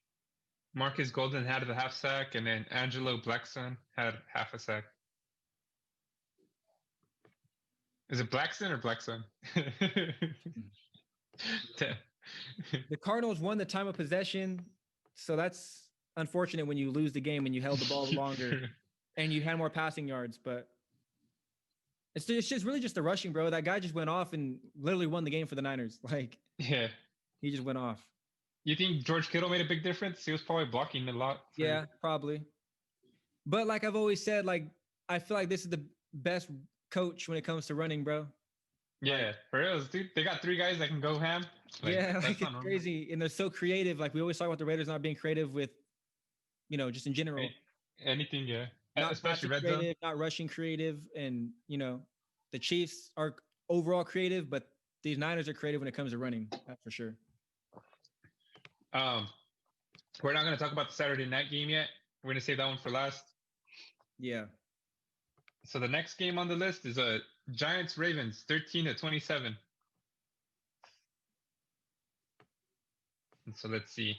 Marcus Golden had the half sack, and then Angelo Blackson had half a sack. Is it Blackson or Blackson? The Cardinals won the time of possession, so that's unfortunate when you lose the game and you held the ball longer and you had more passing yards. But it's just really just the rushing, bro. That guy just went off and literally won the game for the Niners. Like, yeah, he just went off. You think George Kittle made a big difference? He was probably blocking a lot. Yeah, probably. But like I've always said, like, I feel like this is the best coach when it comes to running, bro. Yeah, for real, dude. They got 3 guys that can go ham. Like, yeah, like it's crazy. And they're so creative. Like, we always talk about the Raiders not being creative with, just in general. Anything, yeah. Especially red zone. Zone. Not rushing creative. And, the Chiefs are overall creative, but these Niners are creative when it comes to running. That's for sure. We're not going to talk about the Saturday night game yet. We're going to save that one for last. Yeah. So the next game on the list is Giants Ravens, 13-27. And so let's see.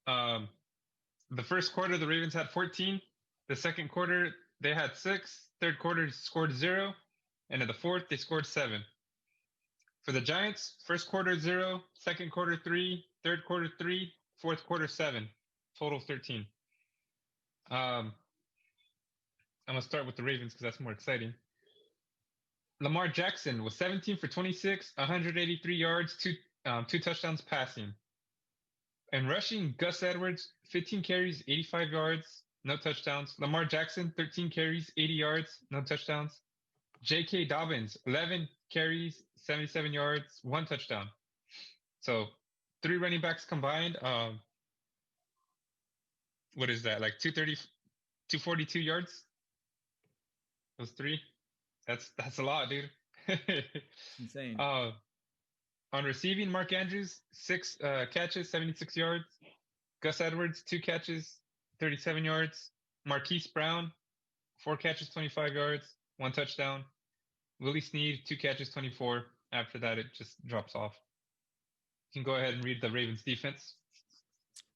The first quarter, the Ravens had 14. The second quarter, they had 6. Third quarter, scored 0. And in the fourth, they scored 7. For the Giants, first quarter 0, second quarter 3, third quarter 3, fourth quarter 7, total 13. I'm gonna start with the Ravens because that's more exciting. Lamar Jackson was 17 for 26, 183 yards, two touchdowns passing. And rushing, Gus Edwards, 15 carries, 85 yards, no touchdowns. Lamar Jackson, 13 carries, 80 yards, no touchdowns. J.K. Dobbins, 11 carries, 77 yards, 1 touchdown. So 3 running backs combined. What is that? Like 242 yards? Those 3? That's a lot, dude. Insane. On receiving, Mark Andrews, 6 catches, 76 yards. Gus Edwards, 2 catches, 37 yards. Marquise Brown, 4 catches, 25 yards, 1 touchdown. Willie Snead, 2 catches, 24. After that, it just drops off. You can go ahead and read the Ravens defense.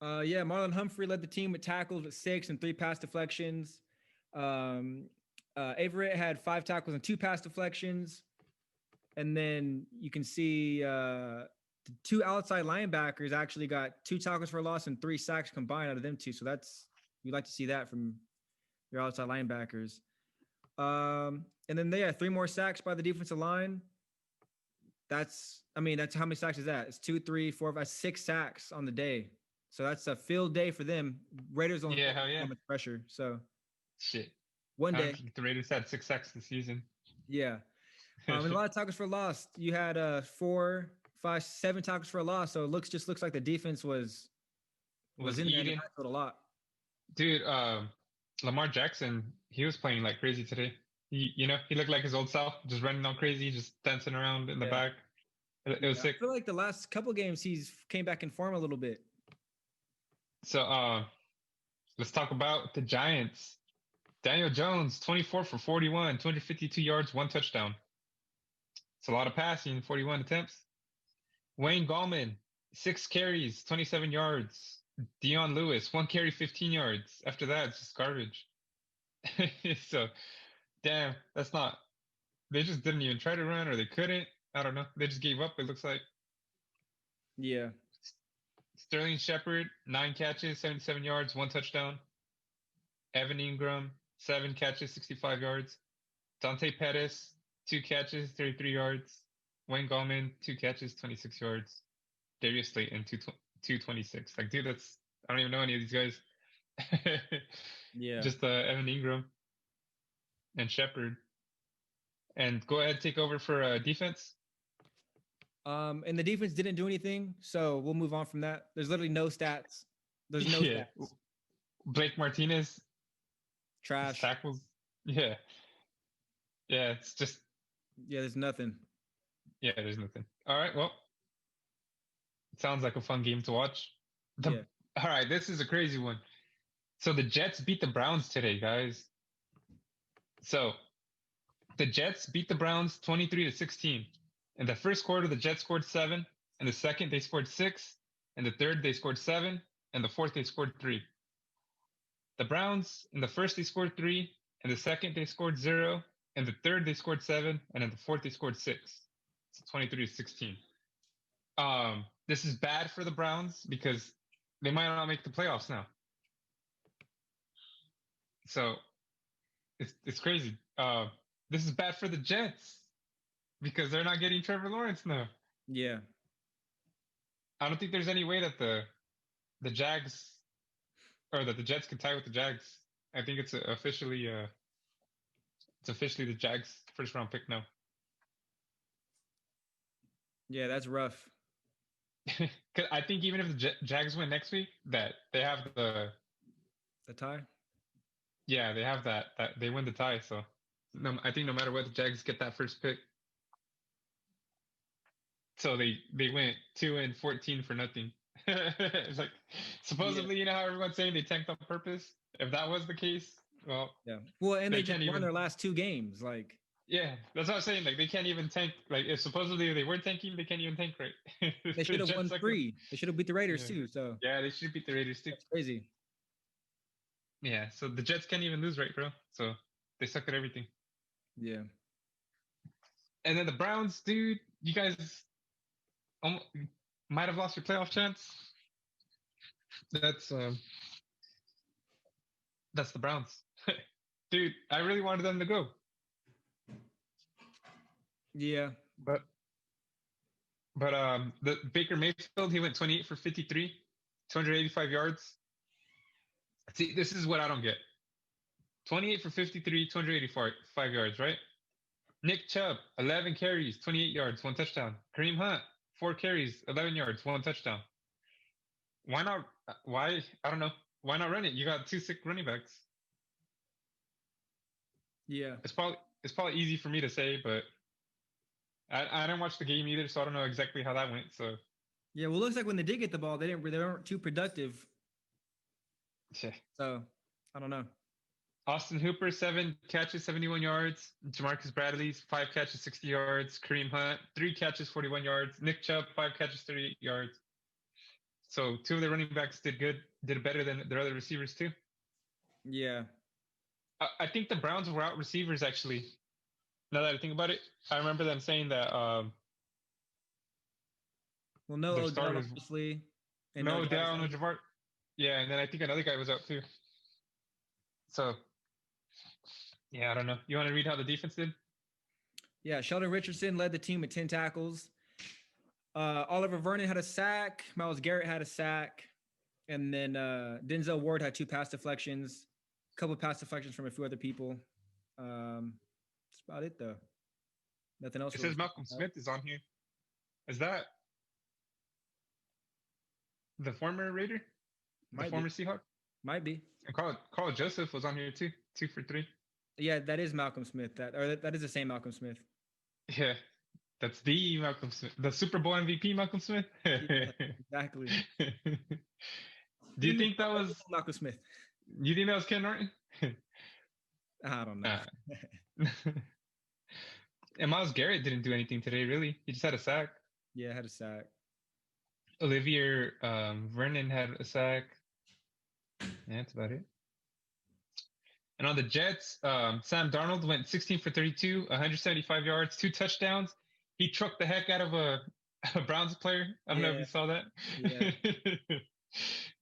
Yeah, Marlon Humphrey led the team with tackles with 6 and 3 pass deflections. Averett had 5 tackles and 2 pass deflections. And then you can see the 2 outside linebackers actually got 2 tackles for a loss and 3 sacks combined out of them 2. So you'd like to see that from your outside linebackers. And then they had 3 more sacks by the defensive line. That's how many sacks is that? It's 2, 3, 4, 5, 6 sacks on the day. So that's a field day for them. Raiders don't Yeah, have hell yeah. so much pressure. So Shit. one I day, don't think the Raiders had 6 sacks this season. yeah. And a lot of tackles for loss. You had 4, 5, 7 tackles for a loss. So it looks like the defense was in there in the eating. backfield a lot. Dude, Lamar Jackson, he was playing like crazy today. He looked like his old self, just running all crazy, just dancing around in the Yeah. back. It was sick. I feel like the last couple games he's came back in form a little bit. So let's talk about the Giants. Daniel Jones, 24 for 41, 252 yards, 1 touchdown. It's a lot of passing, 41 attempts. Wayne Gallman, 6 carries, 27 yards. Dion Lewis, 1 carry, 15 yards. After that, it's just garbage. So, damn, that's not. They just didn't even try to run, or they couldn't. I don't know. They just gave up, it looks like. Yeah. Sterling Shepard, 9 catches, 77 yards, 1 touchdown. Evan Ingram, 7 catches, 65 yards. Anthony Pettis, 2 catches, 33 yards. Wayne Gallman, 2 catches, 26 yards. Darius Slayton, 226. Like, dude, I don't even know any of these guys. Yeah. Just Evan Ingram and Shepard. And go ahead, take over for defense. And the defense didn't do anything, so we'll move on from that. There's literally no stats. There's no stats. Blake Martinez, trash tackles. Yeah, it's just. Yeah, there's nothing. Yeah, there's nothing. All right, well, it sounds like a fun game to watch. All right, this is a crazy one. So the Jets beat the Browns today, guys. So the Jets beat the Browns 23-16. In the first quarter, the Jets scored 7. In the second, they scored 6. In the third, they scored 7. In the fourth, they scored 3. The Browns, in the first, they scored 3. In the second, they scored 0. In the third, they scored 7. And in the fourth, they scored 6. It's 23-16. This is bad for the Browns because they might not make the playoffs now. So it's crazy. This is bad for the Jets because they're not getting Trevor Lawrence now. Yeah. I don't think there's any way that the Jags or that the Jets can tie with the Jags. I think it's officially the Jags' first round pick now. Yeah, that's rough. Cause I think even if the Jags win next week, that they have the tie. Yeah, they have that they win the tie. So I think no matter what, the Jags get that first pick. So they went 2-14 for nothing. It's like supposedly, you know how everyone's saying they tanked on purpose. If that was the case, well, yeah. Well, and they just won their last 2 games. Like, yeah, that's what I'm saying. Like, they can't even tank. Like, if supposedly they were tanking, they can't even tank right. They should have won 3. They should have beat the Raiders too. So yeah, they should beat the Raiders too. That's crazy. Yeah, so the Jets can't even lose, right, bro? So they suck at everything. Yeah. And then the Browns, dude, you guys might have lost your playoff chance. That's the Browns. Dude, I really wanted them to go. Yeah. But the Baker Mayfield, he went 28 for 53, 285 yards. See, this is what I don't get. 28 for 53, 285 yards, right? Nick Chubb, 11 carries, 28 yards, 1 touchdown. Kareem Hunt, 4 carries, 11 yards, 1 touchdown. Why not? I don't know. Why not run it? You got 2 sick running backs. Yeah. It's probably easy for me to say, but I didn't watch the game either, so I don't know exactly how that went. So yeah, well, it looks like when they did get the ball, they weren't too productive. Yeah. So I don't know. Austin Hooper, 7 catches, 71 yards. Jamarcus Bradley, 5 catches, 60 yards. Kareem Hunt, 3 catches, 41 yards. Nick Chubb, 5 catches, 38 yards. So 2 of the running backs did better than their other receivers too. Yeah. I think the Browns were out receivers actually. Now that I think about it, I remember them saying that. Well, no Odell, obviously. And no Odell, no Javart. Yeah, and then I think another guy was out too. So, yeah, I don't know. You want to read how the defense did? Yeah, Sheldon Richardson led the team with 10 tackles. Oliver Vernon had a sack. Myles Garrett had a sack. And then Denzel Ward had 2 pass deflections, a couple of pass deflections from a few other people. That's about it, though. Nothing else. It Really says Malcolm Smith is on here. Is that the former Raider? The former Seahawk? Might be. And Carl Joseph was on here too. 2 for 3. Yeah, that is Malcolm Smith. That is the same Malcolm Smith. Yeah, that's the Malcolm Smith, the Super Bowl MVP Malcolm Smith. Yeah, exactly. Do you think that was Malcolm Smith? You think that was Ken Norton? I don't know. And Myles Garrett didn't do anything today, really. He just had a sack. Yeah, had a sack. Olivier Vernon had a sack. Yeah, that's about it. And on the Jets, Sam Darnold went 16 for 32, 175 yards, 2 touchdowns. He trucked the heck out of a Browns player. I don't know if you saw that. Yeah.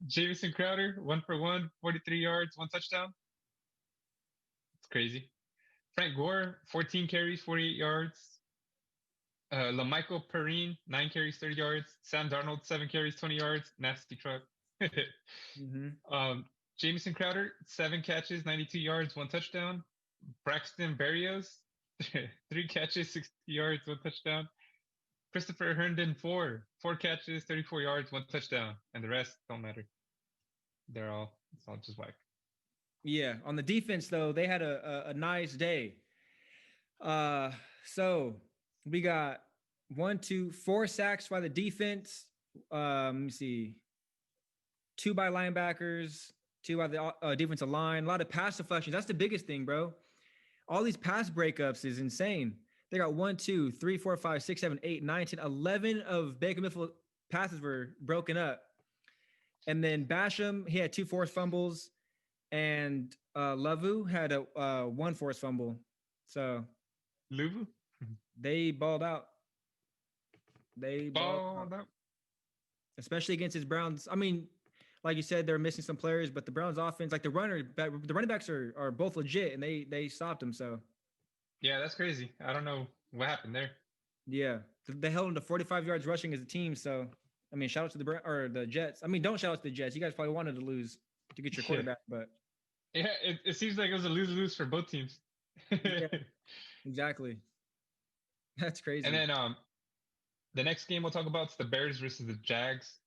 Jamison Crowder, 1 for 1, 43 yards, 1 touchdown. It's crazy. Frank Gore, 14 carries, 48 yards. LaMichael Perrine, 9 carries, 30 yards. Sam Darnold, 7 carries, 20 yards. Nasty truck. Jamison Crowder, 7 catches, 92 yards, 1 touchdown. Braxton Berrios, 3 catches, 60 yards, 1 touchdown. Christopher Herndon, 4 catches, 34 yards, 1 touchdown. And the rest don't matter. It's all just whack. Yeah. On the defense, though, they had a nice day. So we got 4 sacks by the defense. Let me see. 2 by linebackers, 2 by the defensive line. A lot of pass deflections. That's the biggest thing, bro. All these pass breakups is insane. They got 1, 2, 3, 4, 5, 6, 7, 8, 9, 10, 11 of Baker Mayfield passes were broken up. And then Basham, he had 2 forced fumbles, and Lavu had a 1 forced fumble. So Lavu? They balled out. They balled out. Especially against his Browns. I mean, like you said, they're missing some players, but the Browns offense, like the running backs are both legit, and they stopped them. So yeah, that's crazy. I don't know what happened there. Yeah, they held them to 45 yards rushing as a team. So I mean, shout out to the Jets. I mean, don't shout out to the Jets. You guys probably wanted to lose to get your quarterback, but yeah, it seems like it was a lose-lose for both teams. Yeah, exactly. That's crazy. And then the next game we'll talk about is the Bears versus the Jags.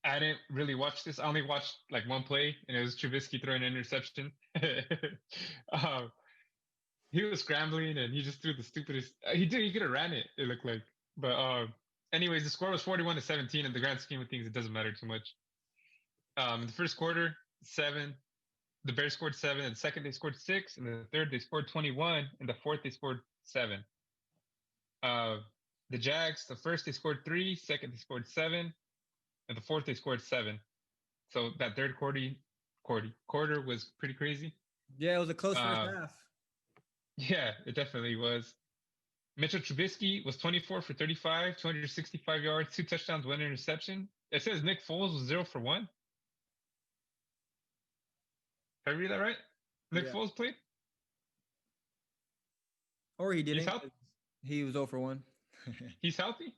I didn't really watch this. I only watched like one play, and it was Trubisky throwing an interception. He was scrambling, and he just threw the stupidest. He could have ran it. It looked like, but anyways, the score was 41-17. In the grand scheme of things, it doesn't matter too much. In the first quarter, 7. The Bears scored 7. In the second, they scored 6. In the third, they scored 21. In the fourth, they scored 7. The Jags, the first, they scored 3. Second, they scored 7. And the fourth, they scored 7. So that third quarter was pretty crazy. Yeah, it was a close first half. Yeah, it definitely was. Mitchell Trubisky was 24 for 35, 265 yards, 2 touchdowns, 1 interception. It says Nick Foles was 0 for 1. Did I read that right? Nick Foles played? Or he didn't. He was 0 for 1. He's healthy?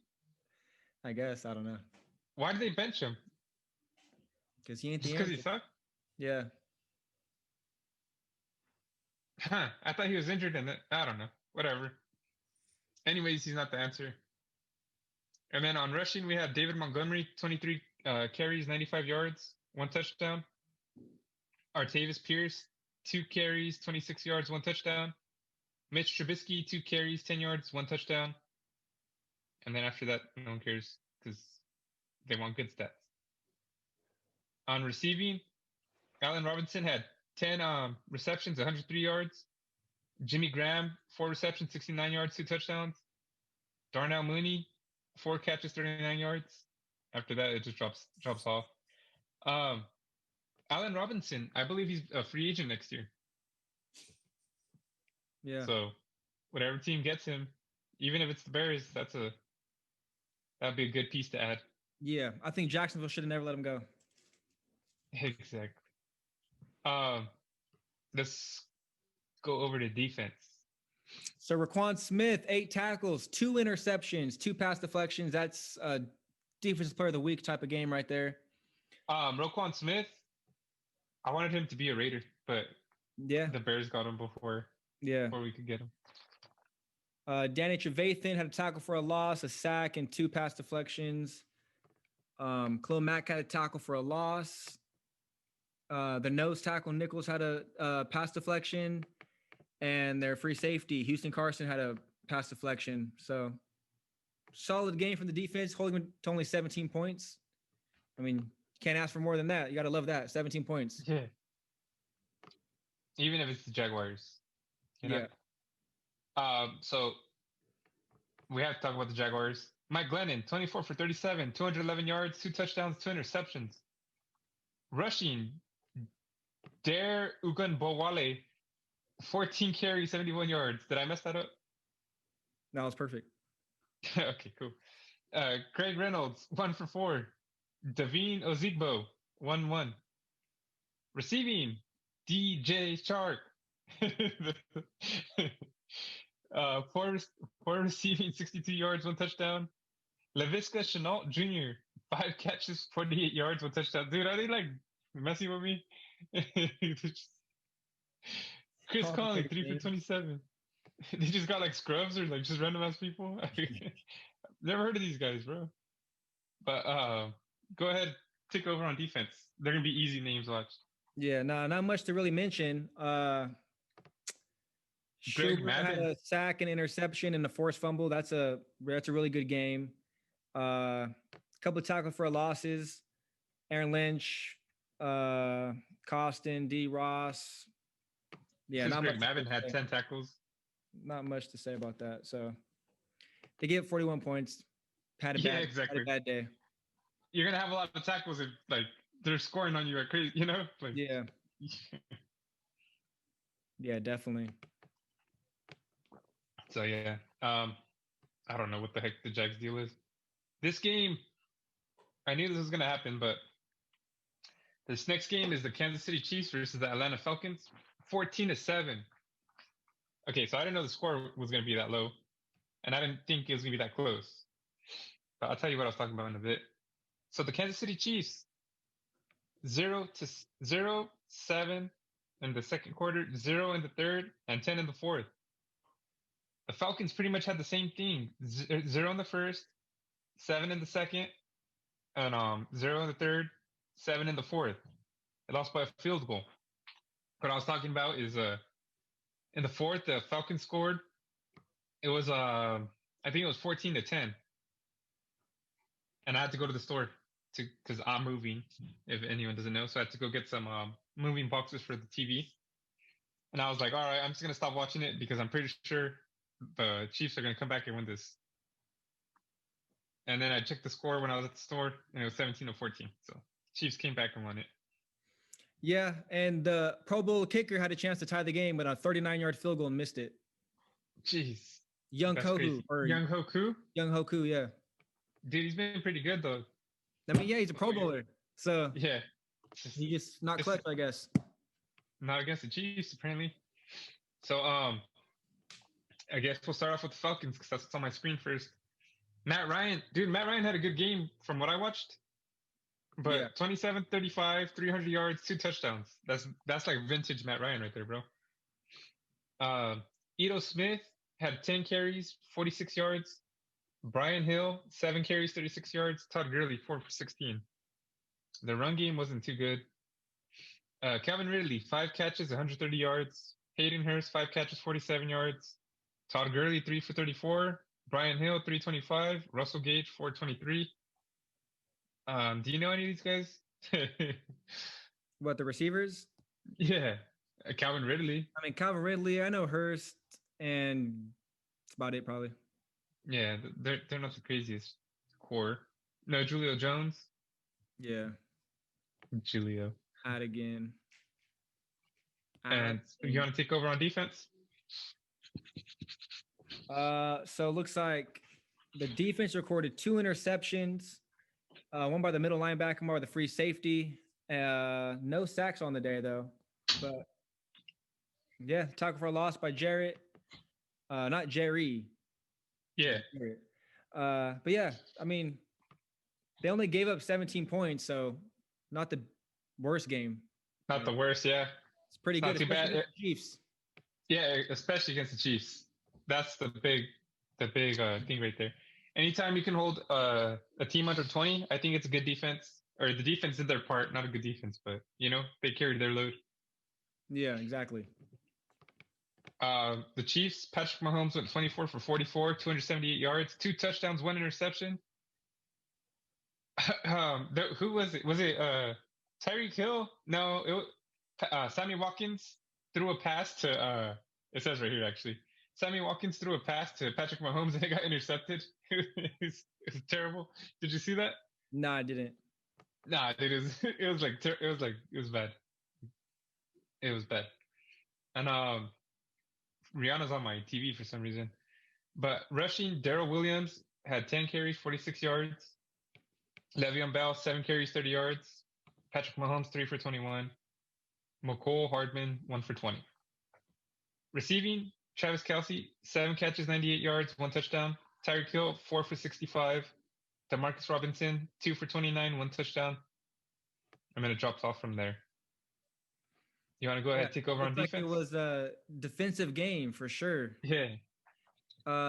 I guess. I don't know. Why did they bench him? Because he ain't the answer. Because he sucked? Yeah. Huh. I thought he was injured and I don't know. Whatever. Anyways, he's not the answer. And then on rushing, we have David Montgomery, 23 carries, 95 yards, 1 touchdown. Artavis Pierce, 2 carries, 26 yards, 1 touchdown. Mitch Trubisky, 2 carries, 10 yards, 1 touchdown. And then after that, no one cares because they want good stats. On receiving, Allen Robinson had 10 receptions, 103 yards. Jimmy Graham, 4 receptions, 69 yards, 2 touchdowns. Darnell Mooney, 4 catches, 39 yards. After that, it just drops off. Allen Robinson, I believe he's a free agent next year. Yeah. So whatever team gets him, even if it's the Bears, that'd be a good piece to add. Yeah, I think Jacksonville should have never let him go. Exactly. Let's go over to defense. So Raquan Smith, 8 tackles, 2 interceptions, 2 pass deflections. That's a defensive player of the week type of game right there. Roquan Smith. I wanted him to be a Raider, but Yeah, the Bears got him before yeah. we could get him. Danny Trevathan had a tackle for a loss, a sack, and 2 pass deflections. Khalil Mack had a tackle for a loss. The nose tackle Nichols had a pass deflection, and their free safety Houston Carson had a pass deflection. So solid game from the defense, holding them to only 17 points. I mean, you can't ask for more than that. You got to love that. 17 points. Yeah. Even if it's the Jaguars, you know. Yeah. So we have to talk about the Jaguars. Mike Glennon, 24 for 37, 211 yards, 2 touchdowns, 2 interceptions. Rushing, Dare Ugunbowale, 14 carries, 71 yards. Did I mess that up? No, it was perfect. Okay, cool. Craig Reynolds, 1 for 4. Davine Ozigbo, 1-1. Receiving, DJ Shark. Four receiving, 62 yards, 1 touchdown. Laviska Chenault Jr., 5 catches, 48 yards, 1 touchdown. Dude, are they like messing with me? Chris Conley, 3 for 27. They just got like scrubs or like just random ass people. Never heard of these guys, bro. But go ahead, take over on defense. They're gonna be easy names to watch. Yeah, no, not much to really mention. Greg Schubert had Madden. a sack and interception and a forced fumble. That's a really good game. A couple of tackles for losses. Aaron Lynch, Costin, D. Ross. Yeah, not Greg much. Madden had 10 tackles. Not much to say about that. So they get 41 points. Had a bad day. You're gonna have a lot of tackles if like they're scoring on you like crazy, you know? Like, yeah. Yeah, definitely. So yeah, I don't know what the heck the Jags deal is. This game, I knew this was gonna happen, but this next game is the Kansas City Chiefs versus the Atlanta Falcons, 14-7. Okay, so I didn't know the score was gonna be that low, and I didn't think it was gonna be that close. But I'll tell you what I was talking about in a bit. So the Kansas City Chiefs, 0-7 in the second quarter, 0 in the third, and 10 in the fourth. The Falcons pretty much had the same thing: 0 in the first, 7 in the second, and 0 in the third, 7 in the fourth. They lost by a field goal. What I was talking about is in the fourth, the Falcons scored. It was I think it was 14-10, and I had to go to the store because I'm moving. If anyone doesn't know, so I had to go get some moving boxes for the TV. And I was like, all right, I'm just gonna stop watching it because I'm pretty sure the Chiefs are gonna come back and win this. And then I checked the score when I was at the store, and it was 17-14. So Chiefs came back and won it. Yeah, and the Pro Bowl kicker had a chance to tie the game, but a 39-yard field goal and missed it. Jeez. Young Hoku. Young Hoku? Young Hoku, yeah. Dude, he's been pretty good, though. I mean, yeah, he's a Pro Bowler. So yeah. He just not clutch, I guess. Not against the Chiefs, apparently. So, I guess we'll start off with the Falcons because that's what's on my screen first. Matt Ryan had a good game from what I watched. But 27-35, 300 yards, 2 touchdowns. That's like vintage Matt Ryan right there, bro. Ito Smith had 10 carries, 46 yards. Brian Hill, 7 carries, 36 yards. Todd Gurley, 4 for 16. The run game wasn't too good. Calvin Ridley, 5 catches, 130 yards. Hayden Hurst, 5 catches, 47 yards. Todd Gurley, 3 for 34. Brian Hill, 325. Russell Gage, 423. Do you know any of these guys? What, the receivers? Yeah. Calvin Ridley. I mean, Calvin Ridley, I know Hurst, and that's about it, probably. Yeah, they're not the craziest core. No, Julio Jones. Yeah. Julio. Add again. And you want to take over on defense? So it looks like the defense recorded 2 interceptions. One by the middle linebacker, one by the free safety. No sacks on the day, though. But, yeah, tackle for a loss by Jarrett. Not Jerry. Yeah. But, yeah, I mean, they only gave up 17 points, so Not the worst game. Not the worst, yeah. It's pretty Not good, too especially bad. against the Chiefs. Yeah, especially against the Chiefs. That's the big thing right there. Anytime you can hold a team under 20, I think it's a good defense. Or the defense did their part, not a good defense, but they carried their load. Yeah, exactly. The Chiefs, Patrick Mahomes went 24 for 44, 278 yards, 2 touchdowns, 1 interception. Who was it? Was it Tyreek Hill? No, it was Sammy Watkins threw a pass to it says right here actually. Sammy Watkins threw a pass to Patrick Mahomes and it got intercepted. It was terrible. Did you see that? No, I didn't. Nah, it was bad. It was bad. And Rihanna's on my TV for some reason. But rushing, Darrell Williams had 10 carries, 46 yards. Le'Veon Bell, 7 carries, 30 yards. Patrick Mahomes, 3 for 21. McCole Hardman, 1 for 20. Receiving, Travis Kelce, 7 catches, 98 yards, 1 touchdown. Tyreek Hill, 4 for 65. Demarcus Robinson, 2 for 29, 1 touchdown. I'm going to drop off from there. You want to go ahead and take over on defense? Like it was a defensive game for sure. Yeah.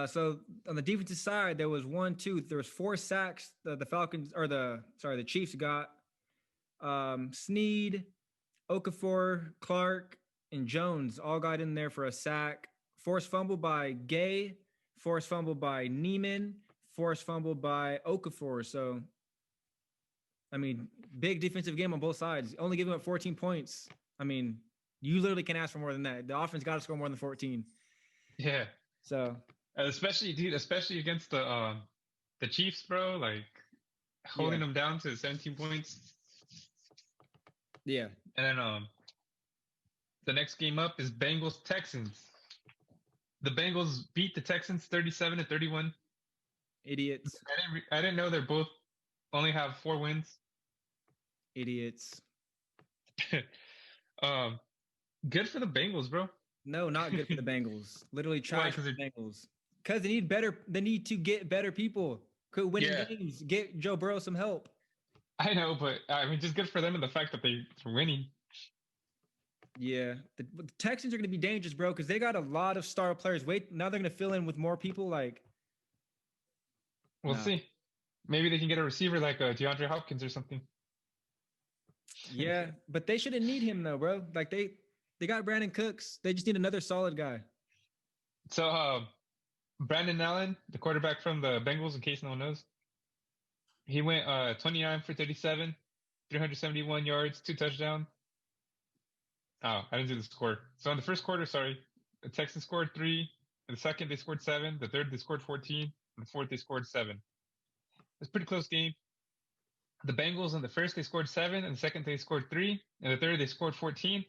So on the defensive side, there was 4 sacks. The Chiefs got. Snead, Okafor, Clark, and Jones all got in there for a sack. Forced fumble by Gay, forced fumble by Neiman, forced fumble by Okafor. So, I mean, big defensive game on both sides. Only giving up 14 points. I mean, you literally can't ask for more than that. The offense got to score more than 14. Yeah. So, especially against the Chiefs, bro. Like holding them down to 17 points. Yeah. And then the next game up is Bengals Texans. The Bengals beat the Texans 37-31. Idiots. I didn't know they're both only have 4 wins. Idiots. Good for the Bengals, bro. No, not good for the Bengals. Literally trash for the Bengals. Because they need to get better people. Quit winning games. Get Joe Burrow some help. I know, but I mean, just good for them in the fact that they're winning. Yeah, the Texans are going to be dangerous, bro, because they got a lot of star players. Wait, now they're going to fill in with more people. Like, we'll see. Maybe they can get a receiver like DeAndre Hopkins or something. Yeah, but they shouldn't need him though, bro. Like they got Brandon Cooks. They just need another solid guy. So Brandon Allen, the quarterback from the Bengals, in case no one knows, he went 29 for 37, 371 yards, 2 touchdowns. Oh, I didn't do the score. So in the first quarter, the Texans scored 3. In the second, they scored 7. The third, they scored 14. In the fourth, they scored 7. It's a pretty close game. The Bengals in the first, they scored 7. In the second, they scored 3. In the third, they scored 14.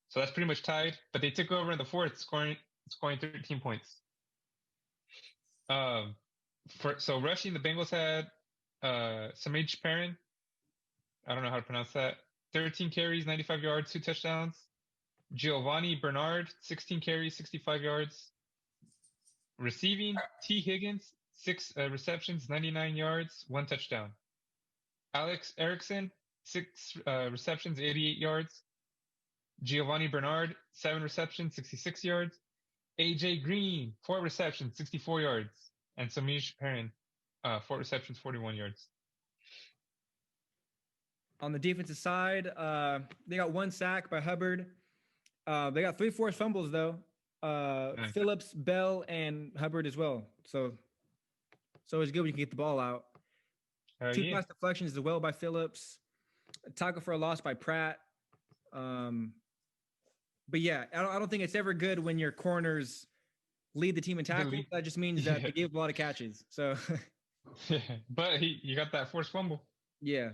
So that's pretty much tied. But they took over in the fourth, scoring 13 points. So rushing, the Bengals had Samaj Perrin. I don't know how to pronounce that. 13 carries, 95 yards, 2 touchdowns. Giovanni Bernard, 16 carries, 65 yards. Receiving, T. Higgins, 6 receptions, 99 yards, 1 touchdown. Alex Erickson, 6 receptions, 88 yards. Giovanni Bernard, 7 receptions, 66 yards. AJ Green, 4 receptions, 64 yards. And Samaj Perrin, 4 receptions, 41 yards. On the defensive side, they got 1 sack by Hubbard. They got 3 forced fumbles though. Nice. Phillips, Bell, and Hubbard as well. So it's good when you can get the ball out. 2 pass deflections as well by Phillips. A tackle for a loss by Pratt. But yeah, I don't think it's ever good when your corners lead the team in tackles. That just means that they give a lot of catches. So, but you got that forced fumble. Yeah.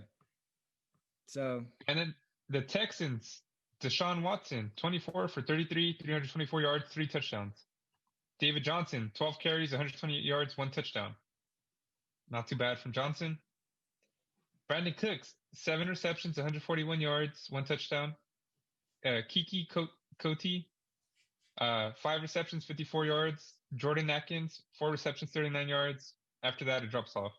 So. And then the Texans, Deshaun Watson, 24 for 33, 324 yards, 3 touchdowns. David Johnson, 12 carries, 128 yards, 1 touchdown. Not too bad from Johnson. Brandon Cooks, 7 receptions, 141 yards, 1 touchdown. Kiki Coty, 5 receptions, 54 yards. Jordan Atkins, 4 receptions, 39 yards. After that, it drops off.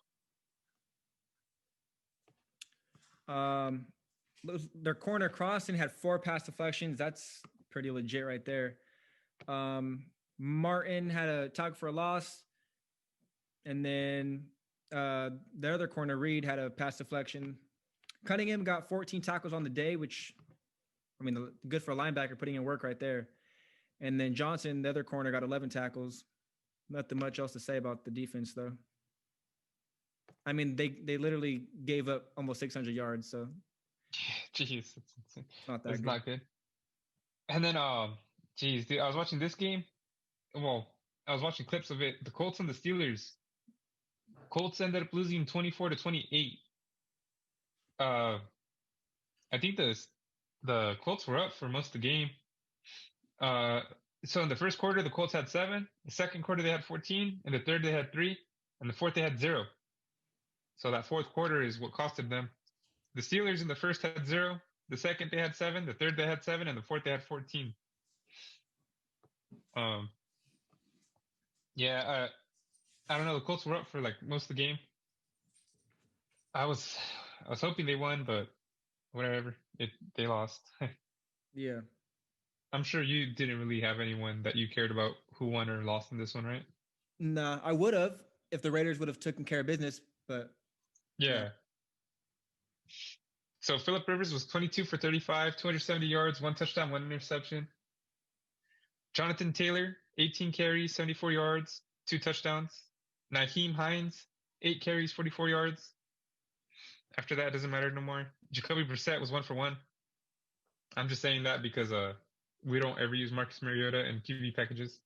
their corner Crossan had 4 pass deflections. That's pretty legit right there. Martin had a tackle for a loss, and then the other corner Reed had a pass deflection. Cunningham got 14 tackles on the day, which I mean, good for a linebacker putting in work right there. And then Johnson, the other corner, got 11 tackles. Nothing much else to say about the defense, though. I mean, they literally gave up almost 600 yards, so Jeez, it's not that it's good. not good. And then, geez, dude, I was watching this game. Well, I was watching clips of it. The Colts and the Steelers. Colts ended up losing 24-28. I think the Colts were up for most of the game. So in the first quarter, the Colts had 7. The second quarter, they had 14. In the third, they had 3. And the fourth, they had 0. So that fourth quarter is what costed them. The Steelers in the first had 0. The second, they had 7. The third, they had 7. And the fourth, they had 14. Yeah, I don't know. The Colts were up for like most of the game. I was hoping they won, but whatever. They lost. Yeah. I'm sure you didn't really have anyone that you cared about who won or lost in this one, right? Nah, I would have if the Raiders would have taken care of business, but Yeah. no. So Phillip Rivers was 22 for 35, 270 yards, 1 touchdown, 1 interception. Jonathan Taylor, 18 carries, 74 yards, 2 touchdowns. Nyheim Hines, 8 carries, 44 yards. After that, it doesn't matter no more. Jacoby Brissett was 1 for 1. I'm just saying that because we don't ever use Marcus Mariota in QB packages.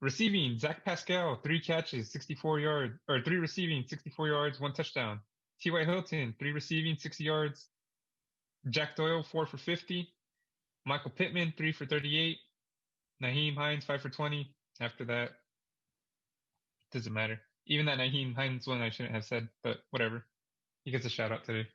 Receiving, Zach Pascal, 3 catches, 64 yards, or 3 receiving, 64 yards, 1 touchdown. T.Y. Hilton, 3 receiving, 60 yards. Jack Doyle, 4 for 50. Michael Pittman, 3 for 38. Nyheim Hines, 5 for 20. After that, doesn't matter. Even that Nyheim Hines one I shouldn't have said, but whatever. He gets a shout out today.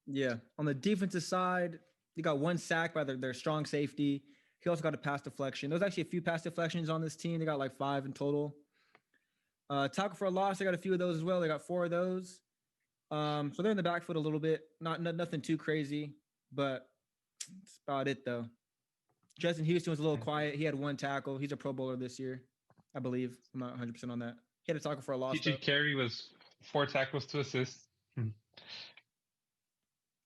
Yeah. On the defensive side, they got 1 sack by their strong safety. He also got a pass deflection. There's actually a few pass deflections on this team. They got like 5 in total. Tackle for a loss, they got a few of those as well. They got 4 of those. So they're in the back foot a little bit. Nothing too crazy, but that's about it though. Justin Houston was a little quiet. He had 1 tackle. He's a Pro Bowler this year, I believe. I'm not 100% on that. He had a tackle for a loss. PG Carey was 4 tackles, 2 assists.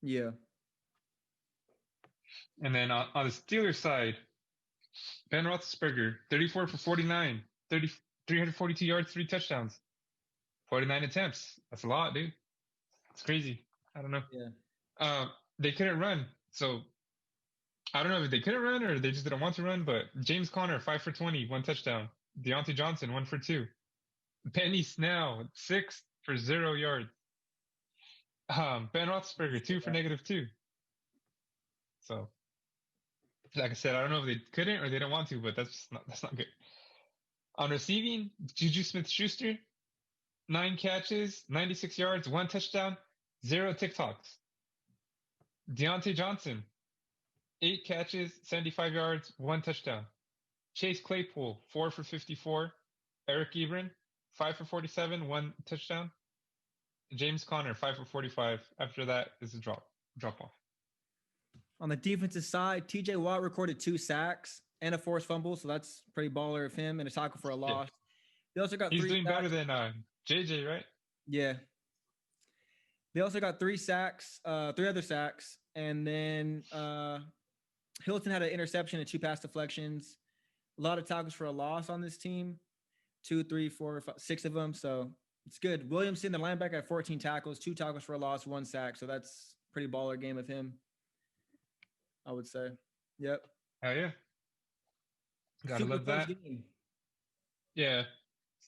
Yeah. And then on the Steelers side, Ben Roethlisberger, 34 for 49, 342 yards, 3 touchdowns, 49 attempts. That's a lot, dude. It's crazy. I don't know. Yeah. They couldn't run. So I don't know if they couldn't run or they just didn't want to run, but James Conner, 5 for 20, 1 touchdown. Deontay Johnson, 1 for 2. Penny Snell, 6 for 0 yards. Ben Roethlisberger, 2 for -2. So, like I said, I don't know if they couldn't or they don't want to, but that's not good. On receiving, Juju Smith-Schuster, 9 catches, 96 yards, 1 touchdown, 0 TikToks. Deontay Johnson, 8 catches, 75 yards, 1 touchdown. Chase Claypool, 4 for 54. Eric Ebron, 5 for 47, 1 touchdown. James Conner, 5 for 45. After that is a drop off. On the defensive side, TJ Watt recorded 2 sacks and a forced fumble, so that's pretty baller of him, and a tackle for a loss. Yeah. They also got He's 3 doing sacks. better than JJ, right? Yeah. They also got 3 sacks, 3 other sacks, and then Hilton had an interception and 2 pass deflections. A lot of tackles for a loss on this team. 2, 3, 4, 5, 6 of them. So it's good. Williamson, the linebacker, had 14 tackles, 2 tackles for a loss, 1 sack. So that's a pretty baller game of him, I would say. Yep. Oh, yeah. Gotta Super love that. game. Yeah.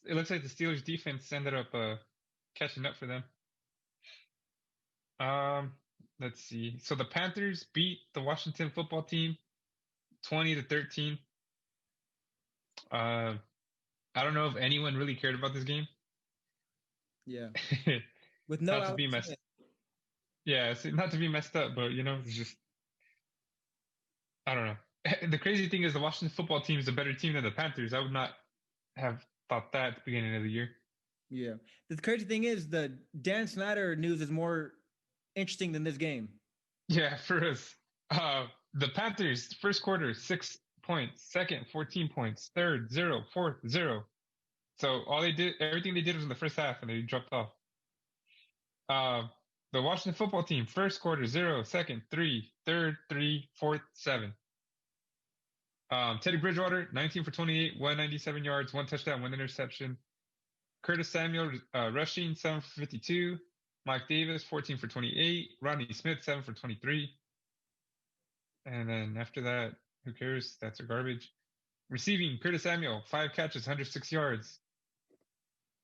It looks like the Steelers defense ended up catching up for them. Let's see. So the Panthers beat the Washington football team 20-13. I don't know if anyone really cared about this game. Yeah. With no not to be messed. Yeah, not to be messed up, but it's just I don't know. The crazy thing is the Washington football team is a better team than the Panthers. I would not have thought that at the beginning of the year. Yeah. The crazy thing is the Dan Snyder news is more interesting than this game. Yeah, for us. The Panthers, first quarter, 6 points. Second, 14 points. Third, 0. Fourth, 0. So everything they did was in the first half, and they dropped off. The Washington football team, first quarter, 0. Second, 3. Third, 3. Fourth, 7. Teddy Bridgewater, 19 for 28, 197 yards, 1 touchdown, 1 interception. Curtis Samuel rushing, 7 for 52. Mike Davis, 14 for 28. Rodney Smith, 7 for 23. And then after that, who cares? Stats are garbage. Receiving, Curtis Samuel, 5 catches, 106 yards.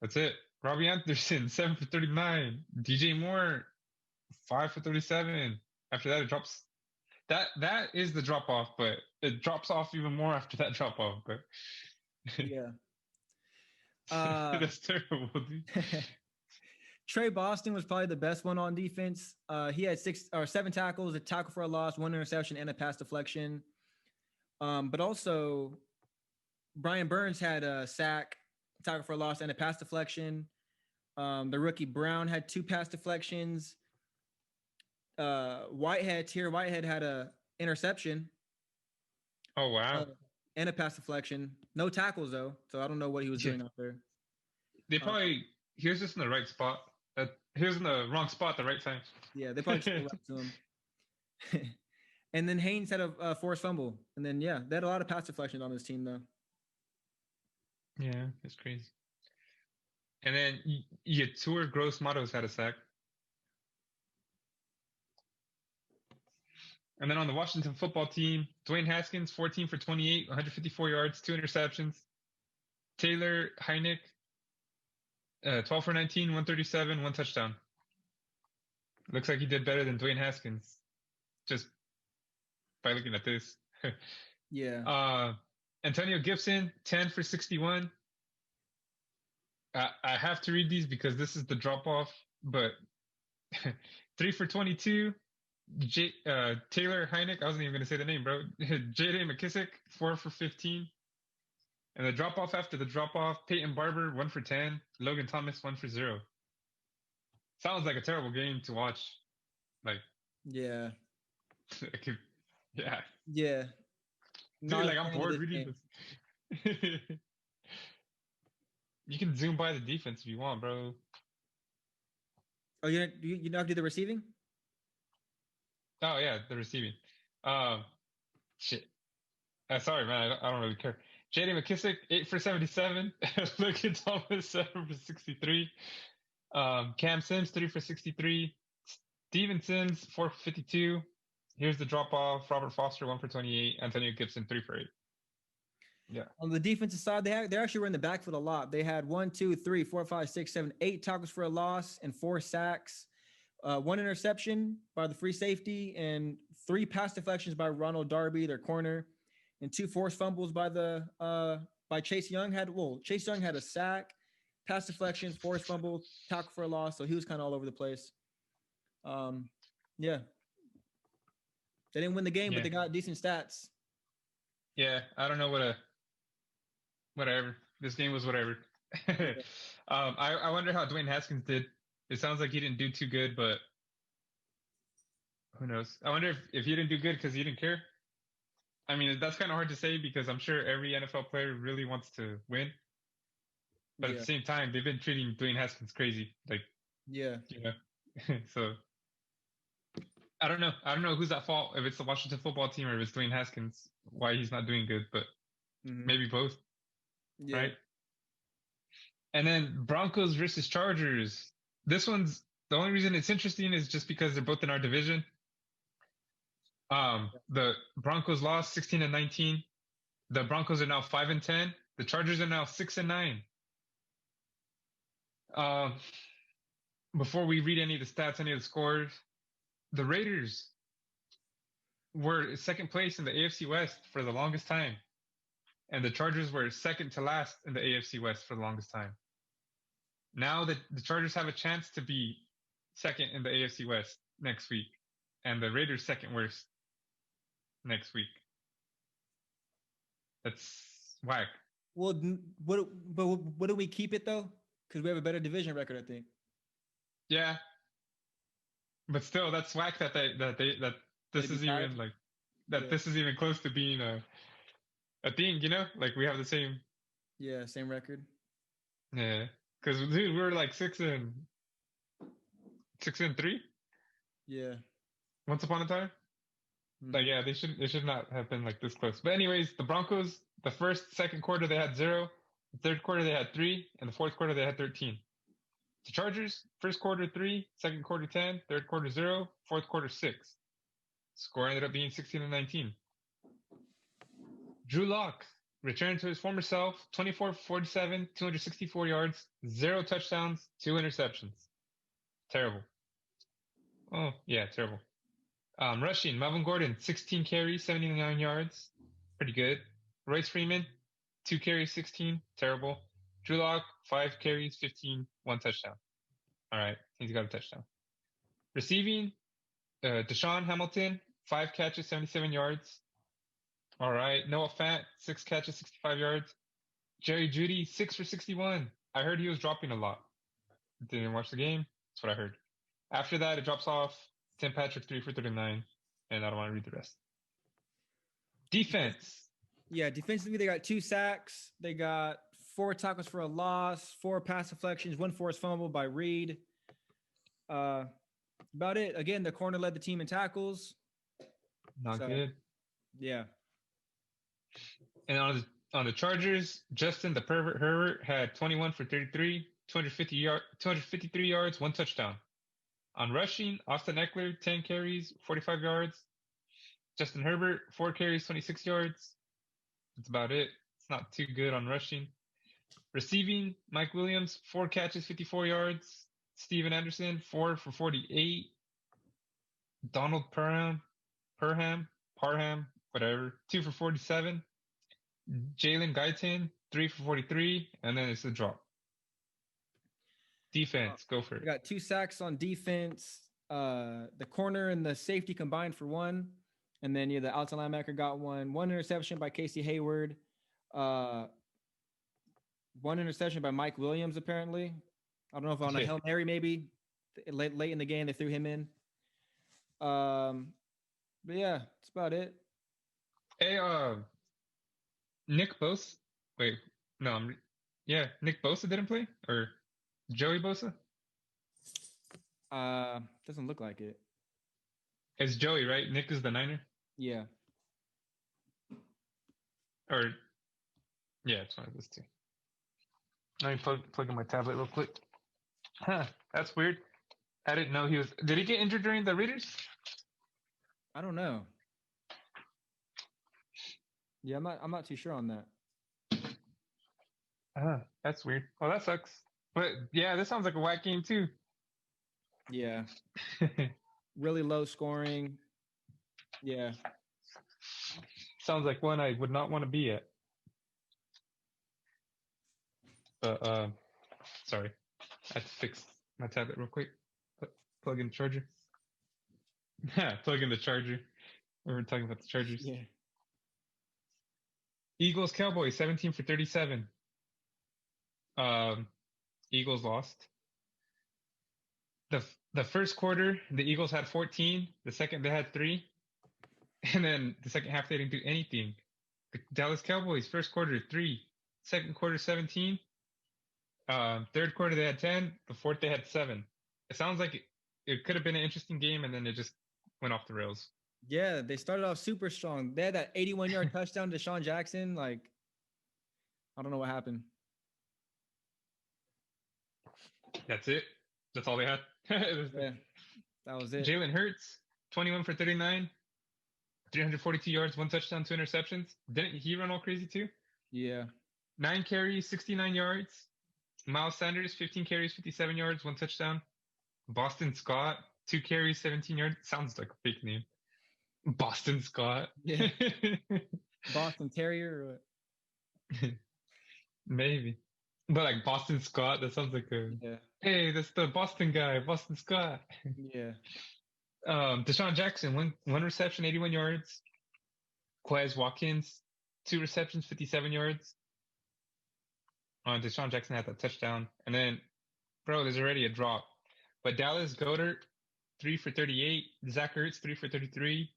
That's it. Robbie Anderson, 7 for 39. DJ Moore, 5 for 37. After that, it drops. That is the drop off, but it drops off even more after that drop off. But Yeah. that's terrible, dude. Trey Boston was probably the best one on defense. He had 7 tackles, a tackle for a loss, 1 interception, and a pass deflection. But also, Brian Burns had a sack, tackle for a loss, and a pass deflection. The rookie Brown had 2 pass deflections. Whitehead had a interception. Oh wow! And a pass deflection. No tackles though, so I don't know what he was doing out there. They probably he was just in the right spot. He was in the wrong spot at the right time. Yeah, they probably just left to him. And then Haynes had a forced fumble, and then they had a lot of pass deflections on this team though. Yeah, it's crazy. And then Yetur Gross Matos had a sack. And then on the Washington football team, Dwayne Haskins, 14 for 28, 154 yards, 2 interceptions. Taylor Heineck, 12 for 19, 137, 1 touchdown. Looks like he did better than Dwayne Haskins, just by looking at this. Yeah. Antonio Gibson, 10 for 61. I have to read these because this is the drop-off, but 3 for 22. Taylor Heineck, I wasn't even going to say the name, bro. J.D. McKissick, 4 for 15. And the drop-off after the drop-off, Peyton Barber, 1 for 10. Logan Thomas, 1 for 0. Sounds like a terrible game to watch. Like, yeah. Yeah. Yeah. Dude, like, I'm bored reading this. You can zoom by the defense if you want, bro. Oh, you're not do the receiving? Oh, yeah, the receiving. Shit. Sorry, man. I don't really care. J.D. McKissick, 8 for 77. Logan Thomas, 7 for 63. Cam Sims, 3 for 63. Steven Sims, 4 for 52. Here's the drop-off. Robert Foster, 1 for 28. Antonio Gibson, 3 for 8. Yeah. On the defensive side, they actually were in the backfield a lot. They had 1, 2, 3, 4, 5, 6, 7, 8 tackles for a loss and 4 sacks. 1 interception by the free safety and 3 pass deflections by Ronald Darby, their corner, and 2 forced fumbles by Chase Young. Chase Young had a sack, pass deflections, forced fumble, tackle for a loss. So he was kind of all over the place. Yeah. They didn't win the game, but they got decent stats. Yeah, I don't know whatever. This game was whatever. I wonder how Dwayne Haskins did. It sounds like he didn't do too good, but who knows? I wonder if he didn't do good because he didn't care. I mean, that's kind of hard to say because I'm sure every NFL player really wants to win. But at the same time, they've been treating Dwayne Haskins crazy. Like, So I don't know. I don't know who's at fault, if it's the Washington football team or if it's Dwayne Haskins, why he's not doing good, but maybe both. Yeah. Right? And then Broncos versus Chargers. This one's the only reason it's interesting is just because they're both in our division. The Broncos lost 16-19. The Broncos are now 5-10. The Chargers are now 6-9. Before we read any of the stats, any of the scores, the Raiders were second place in the AFC West for the longest time. And the Chargers were second to last in the AFC West for the longest time. Now that the Chargers have a chance to be second in the AFC West next week, and the Raiders second worst next week. That's whack. Well, what do we keep it though? Because we have a better division record, I think. Yeah. But still, that's whack that this It'd be is tied. even like that Yeah. this is even close to being a thing. Like we have the same. Yeah, same record. Yeah, because dude, we were like 6-3 Yeah. once upon a time. Like, Hmm. yeah, they should not have been like this close. But anyways, the Broncos, the second quarter they had 0, the third quarter they had 3, and the fourth quarter they had 13. The Chargers, first quarter 3, second quarter 10, third quarter 0, fourth quarter 6. Score ended up being 16-19. Drew Lock returned to his former self, 24-47, 264 yards, 0 touchdowns, 2 interceptions. Terrible. Oh, yeah, terrible. Rushing, Melvin Gordon, 16 carries, 79 yards. Pretty good. Royce Freeman, 2 carries, 16. Terrible. Drew Lock, 5 carries, 15, 1 touchdown. All right. He's got a touchdown. Receiving, Deshaun Hamilton, 5 catches, 77 yards. All right. Noah Fant, 6 catches, 65 yards. Jerry Jeudy, 6 for 61. I heard he was dropping a lot. Didn't watch the game. That's what I heard. After that, it drops off. Tim Patrick, 3 for 39. And I don't want to read the rest. Defense. Yeah, defensively they got 2 sacks. They got 4 tackles for a loss, 4 pass deflections, 1 forced fumble by Reed. About it. Again, the corner led the team in tackles. Not So, good. yeah. And on the Chargers, Justin the Pervert Herbert had 21 for 33, 253 yards, 1 touchdown. On rushing, Austin Eckler, 10 carries, 45 yards. Justin Herbert, 4 carries, 26 yards. That's about it. It's not too good on rushing. Receiving, Mike Williams, 4 catches, 54 yards. Steven Anderson, 4 for 48. Donald Parham, whatever, 2 for 47. Jalen Guyton, 3 for 43, and then it's a drop. Defense, go for We it. got 2 sacks on defense. The corner and the safety combined for 1. And then the outside linebacker got 1. 1 interception by Casey Hayward. 1 interception by Mike Williams, apparently. I don't know if on a Hail Mary, maybe. Late in the game, they threw him in. But yeah, that's about it. Hey, Nick Bosa. Wait, no, Nick Bosa didn't play, or Joey Bosa. Doesn't look like it. It's Joey, right? Nick is the Niner. Yeah. Or yeah, it's one of those two. Let me plug in my tablet real quick. Huh, that's weird. I didn't know he was. Did he get injured during the Raiders? I don't know. Yeah, I'm not too sure on that. That's weird. Well, that sucks. But yeah, this sounds like a whack game too. Yeah. Really low scoring. Yeah. Sounds like one I would not want to be at. But sorry. I had to fix my tablet real quick. Plug in the charger. Plug in the charger. We were talking about the Chargers. Yeah. Eagles Cowboys 17 for 37. Eagles lost. The first quarter, the Eagles had 14. The second, they had 3. And then the second half, they didn't do anything. The Dallas Cowboys, first quarter, 3. Second quarter, 17. Third quarter, they had 10. The fourth, they had 7. It sounds like it could have been an interesting game, and then it just went off the rails. Yeah, they started off super strong. They had that 81-yard touchdown to Deshaun Jackson. Like, I don't know what happened. That's it. That's all they had. Yeah, that was it. Jalen Hurts, 21 for 39, 342 yards, 1 touchdown, 2 interceptions. Didn't he run all crazy too? Yeah. 9 carries, 69 yards. Miles Sanders, 15 carries, 57 yards, 1 touchdown. Boston Scott, 2 carries, 17 yards. Sounds like a fake name. Boston Scott. Yeah. Boston Terrier or what? Maybe. But like Boston Scott, that sounds like hey, that's the Boston guy, Boston Scott. Yeah. Deshaun Jackson, one reception, 81 yards. Quez Watkins, 2 receptions, 57 yards. Deshaun Jackson had that touchdown. And then, bro, there's already a drop. But Dallas Goedert, 3 for 38. Zach Ertz, 3 for 33.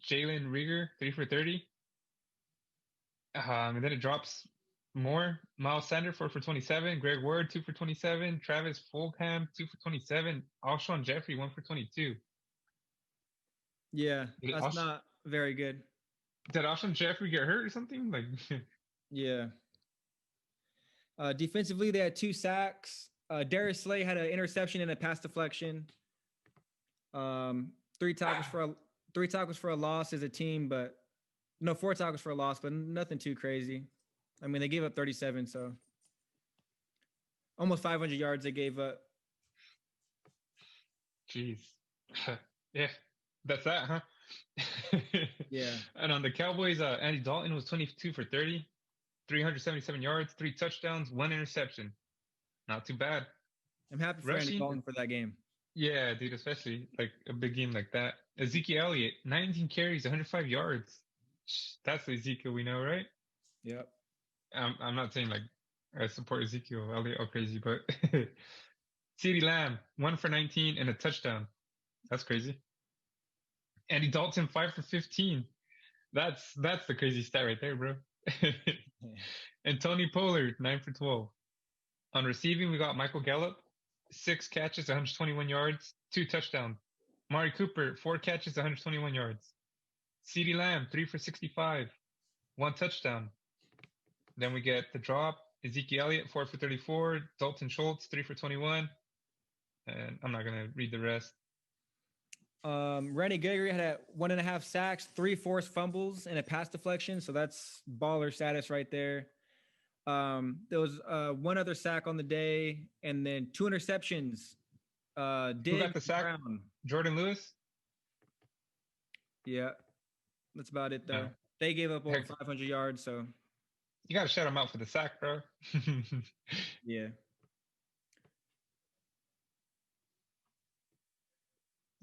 Jalen Rieger, 3 for 30. And then it drops more. Miles Sanders, 4 for 27. Greg Ward, 2 for 27. Travis Fulgham, 2 for 27. Alshon Jeffrey, 1 for 22. Yeah, that's not very good. Did Alshon Jeffrey get hurt or something? Like, yeah. Defensively, they had 2 sacks. Darius Slay had an interception and a pass deflection. 3 tackles for a loss as a team, but no, 4 tackles for a loss, but nothing too crazy. I mean, they gave up 37, so almost 500 yards they gave up. Jeez. Yeah, that's that, huh? Yeah. And on the Cowboys, Andy Dalton was 22 for 30, 377 yards, 3 touchdowns, 1 interception. Not too bad. I'm happy for Andy Dalton for that game. Yeah, dude, especially like a big game like that. Ezekiel Elliott, 19 carries, 105 yards. That's the Ezekiel we know, right? Yep. I'm not saying like I support Ezekiel Elliott all crazy, but CeeDee Lamb, 1 for 19 and a touchdown. That's crazy. Andy Dalton, 5 for 15. That's the crazy stat right there, bro. And Tony Pollard, 9 for 12. On receiving, we got Michael Gallup, 6 catches, 121 yards, 2 touchdowns. Mari Cooper, 4 catches, 121 yards. CeeDee Lamb, 3 for 65, 1 touchdown. Then we get the drop. Ezekiel Elliott, 4 for 34. Dalton Schultz, 3 for 21. And I'm not going to read the rest. Randy Gregory had 1.5 sacks, 3 forced fumbles, and a pass deflection. So that's baller status right there. There was 1 other sack on the day, and then 2 interceptions. Who got the sack? Brown. Jordan Lewis? Yeah. That's about it, though. Yeah. They gave up over 500 yards, so. You got to shout him out for the sack, bro. Yeah.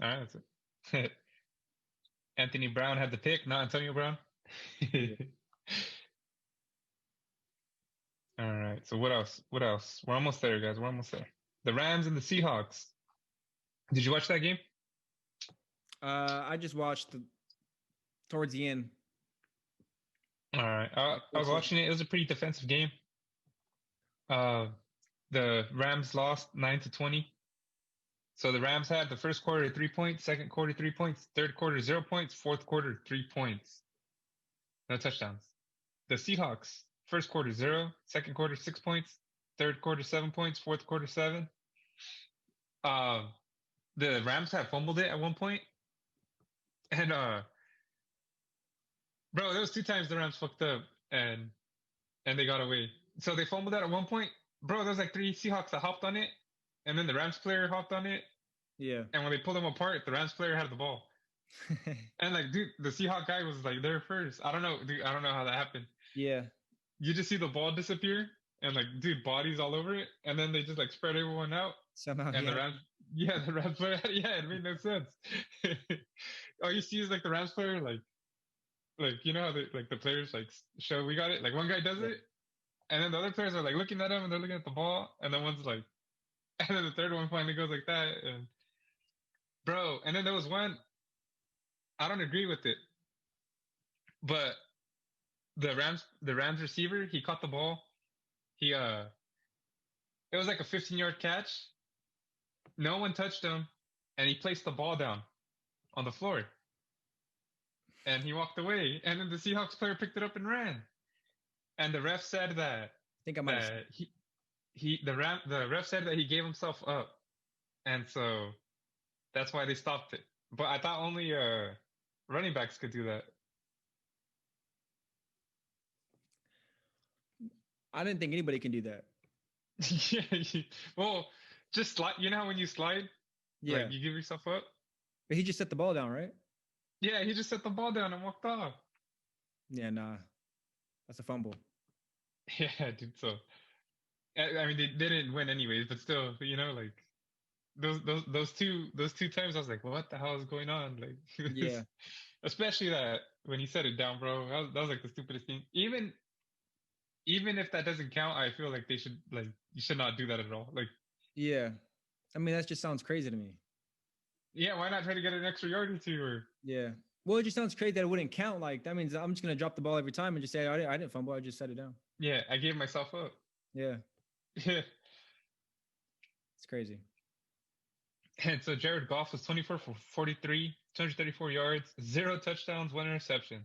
All right, that's it. Anthony Brown had the pick, not Antonio Brown. All right, so what else? We're almost there, guys. We're almost there. The Rams and the Seahawks. Did you watch that game? I just watched towards the end. All right. I was watching it. It was a pretty defensive game. The Rams lost 9-20. So the Rams had the first quarter 3 points, second quarter 3 points, third quarter 0 points, fourth quarter 3 points. No touchdowns. The Seahawks, first quarter 0, second quarter 6 points, third quarter 7 points, fourth quarter 7. The Rams had fumbled it at one point. And bro, there was 2 times the Rams fucked up and they got away. So they fumbled that at one point. Bro, there was like 3 Seahawks that hopped on it, and then the Rams player hopped on it. Yeah. And when they pulled them apart, the Rams player had the ball. And like, dude, the Seahawk guy was like there first. I don't know, dude. I don't know how that happened. Yeah. You just see the ball disappear, and like, dude, bodies all over it, and then they just like spread everyone out. Somehow. And the Rams player, it made no sense. All you see is like the Rams player, like you know how the players like show we got it. Like one guy does it, and then the other players are like looking at him and they're looking at the ball, and then one's like, and then the third one finally goes like that, and bro, and then there was one. I don't agree with it, but the Rams receiver, he caught the ball. It was like a 15-yard catch. No one touched him, and he placed the ball down on the floor. And he walked away, and then the Seahawks player picked it up and ran. And the ref said that I think I might have the ref said that he gave himself up, and so that's why they stopped it. But I thought only running backs could do that. I didn't think anybody can do that. Yeah. Well, just slide. You know how when you slide, like you give yourself up. But he just set the ball down, right? Yeah, he just set the ball down and walked off. Yeah, nah, that's a fumble. Yeah, dude. So, I mean, they didn't win anyways, but still, you know, like those two times, I was like, what the hell is going on? Like, yeah. Especially that when he set it down, bro. That was like the stupidest thing. Even if that doesn't count, I feel like you should not do that at all. Like, yeah, I mean, that just sounds crazy to me. Yeah, why not try to get an extra yard or two? Or Yeah. Well, it just sounds crazy that it wouldn't count. Like that means I'm just gonna drop the ball every time and just say I didn't fumble. I just set it down. yeah, I gave myself up. Yeah, Yeah. it's crazy. And so Jared Goff was 24 for 43, 234 yards, 0 touchdowns, 1 interception.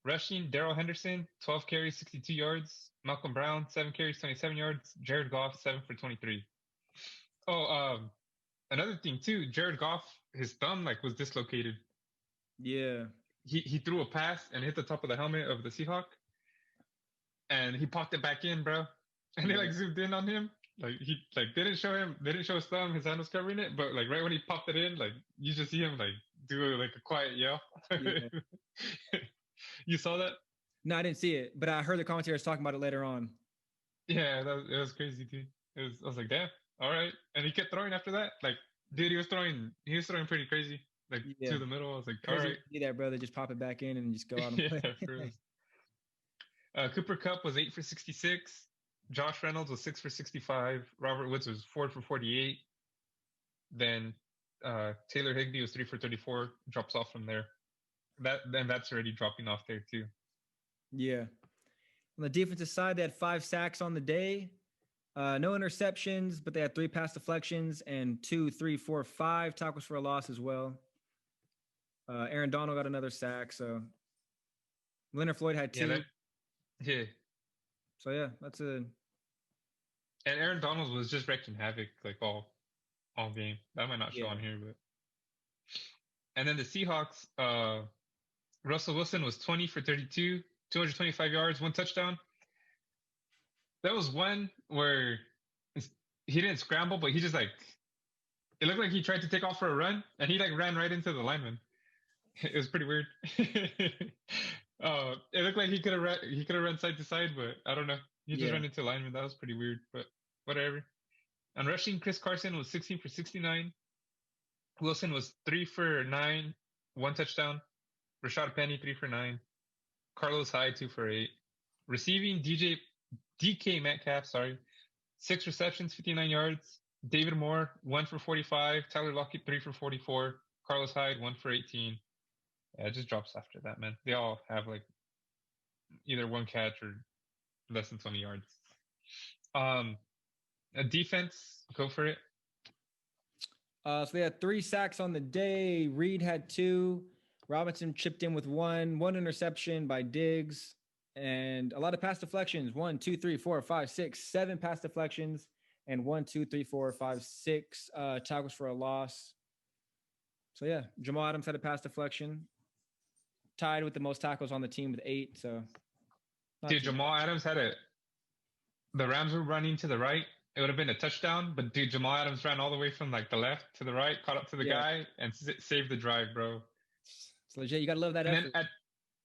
Rushing, Darrell Henderson, 12 carries, 62 yards. Malcolm Brown, 7 carries, 27 yards. Jared Goff, 7 for 23. Oh, another thing too, Jared Goff, his thumb like was dislocated. Yeah. He threw a pass and hit the top of the helmet of the Seahawk, and he popped it back in, bro. And they like zoomed in on him. Like he like they didn't show his thumb, his hand was covering it, but like right when he popped it in, like you just see him like do like a quiet yell. Yeah. You saw that? No, I didn't see it, but I heard the commentators talking about it later on. Yeah, it was crazy, dude. I was like, damn, all right. And he kept throwing after that. Like, dude, he was throwing pretty crazy, like to the middle. I was like, all right. See that, brother. Just pop it back in and just go out and Yeah, play. for real. Cooper Kupp was 8 for 66. Josh Reynolds was 6 for 65. Robert Woods was 4 for 48. Then Taylor Higbee was 3 for 34. Drops off from there. That's already dropping off there too. Yeah. On the defensive side, they had 5 sacks on the day. No interceptions, but they had 3 pass deflections and 2, 3, 4, 5 tackles for a loss as well. Aaron Donald got another sack. So Leonard Floyd had 2. Yeah. So yeah, that's a. And Aaron Donald was just wrecking havoc like all game. That might not show on here, but. And then the Seahawks, Russell Wilson was 20 for 32, 225 yards, 1 touchdown. That was one where he didn't scramble, but he just like, it looked like he tried to take off for a run, and he like ran right into the lineman. It was pretty weird. It looked like he could have run side to side, but I don't know. He just ran into the lineman. That was pretty weird, but whatever. On rushing, Chris Carson was 16 for 69. Wilson was 3 for 9, 1 touchdown. Rashad Penny, 3 for 9. Carlos Hyde, 2 for 8. Receiving, DK Metcalf, 6 receptions, 59 yards. David Moore, 1 for 45. Tyler Lockett, 3 for 44. Carlos Hyde, 1 for 18. Yeah, it just drops after that, man. They all have like either 1 catch or less than 20 yards. A defense, go for it. So they had 3 sacks on the day. Reed had 2. Robinson chipped in with 1 interception by Diggs, and a lot of pass deflections. 1, 2, 3, 4, 5, 6, 7 pass deflections, and 1, 2, 3, 4, 5, 6 tackles for a loss. So yeah, Jamal Adams had a pass deflection, tied with the most tackles on the team with 8. So, dude, Jamal Adams had the Rams were running to the right. It would have been a touchdown, but dude, Jamal Adams ran all the way from like the left to the right, caught up to the guy, and saved the drive, bro. It's legit. You gotta love that effort.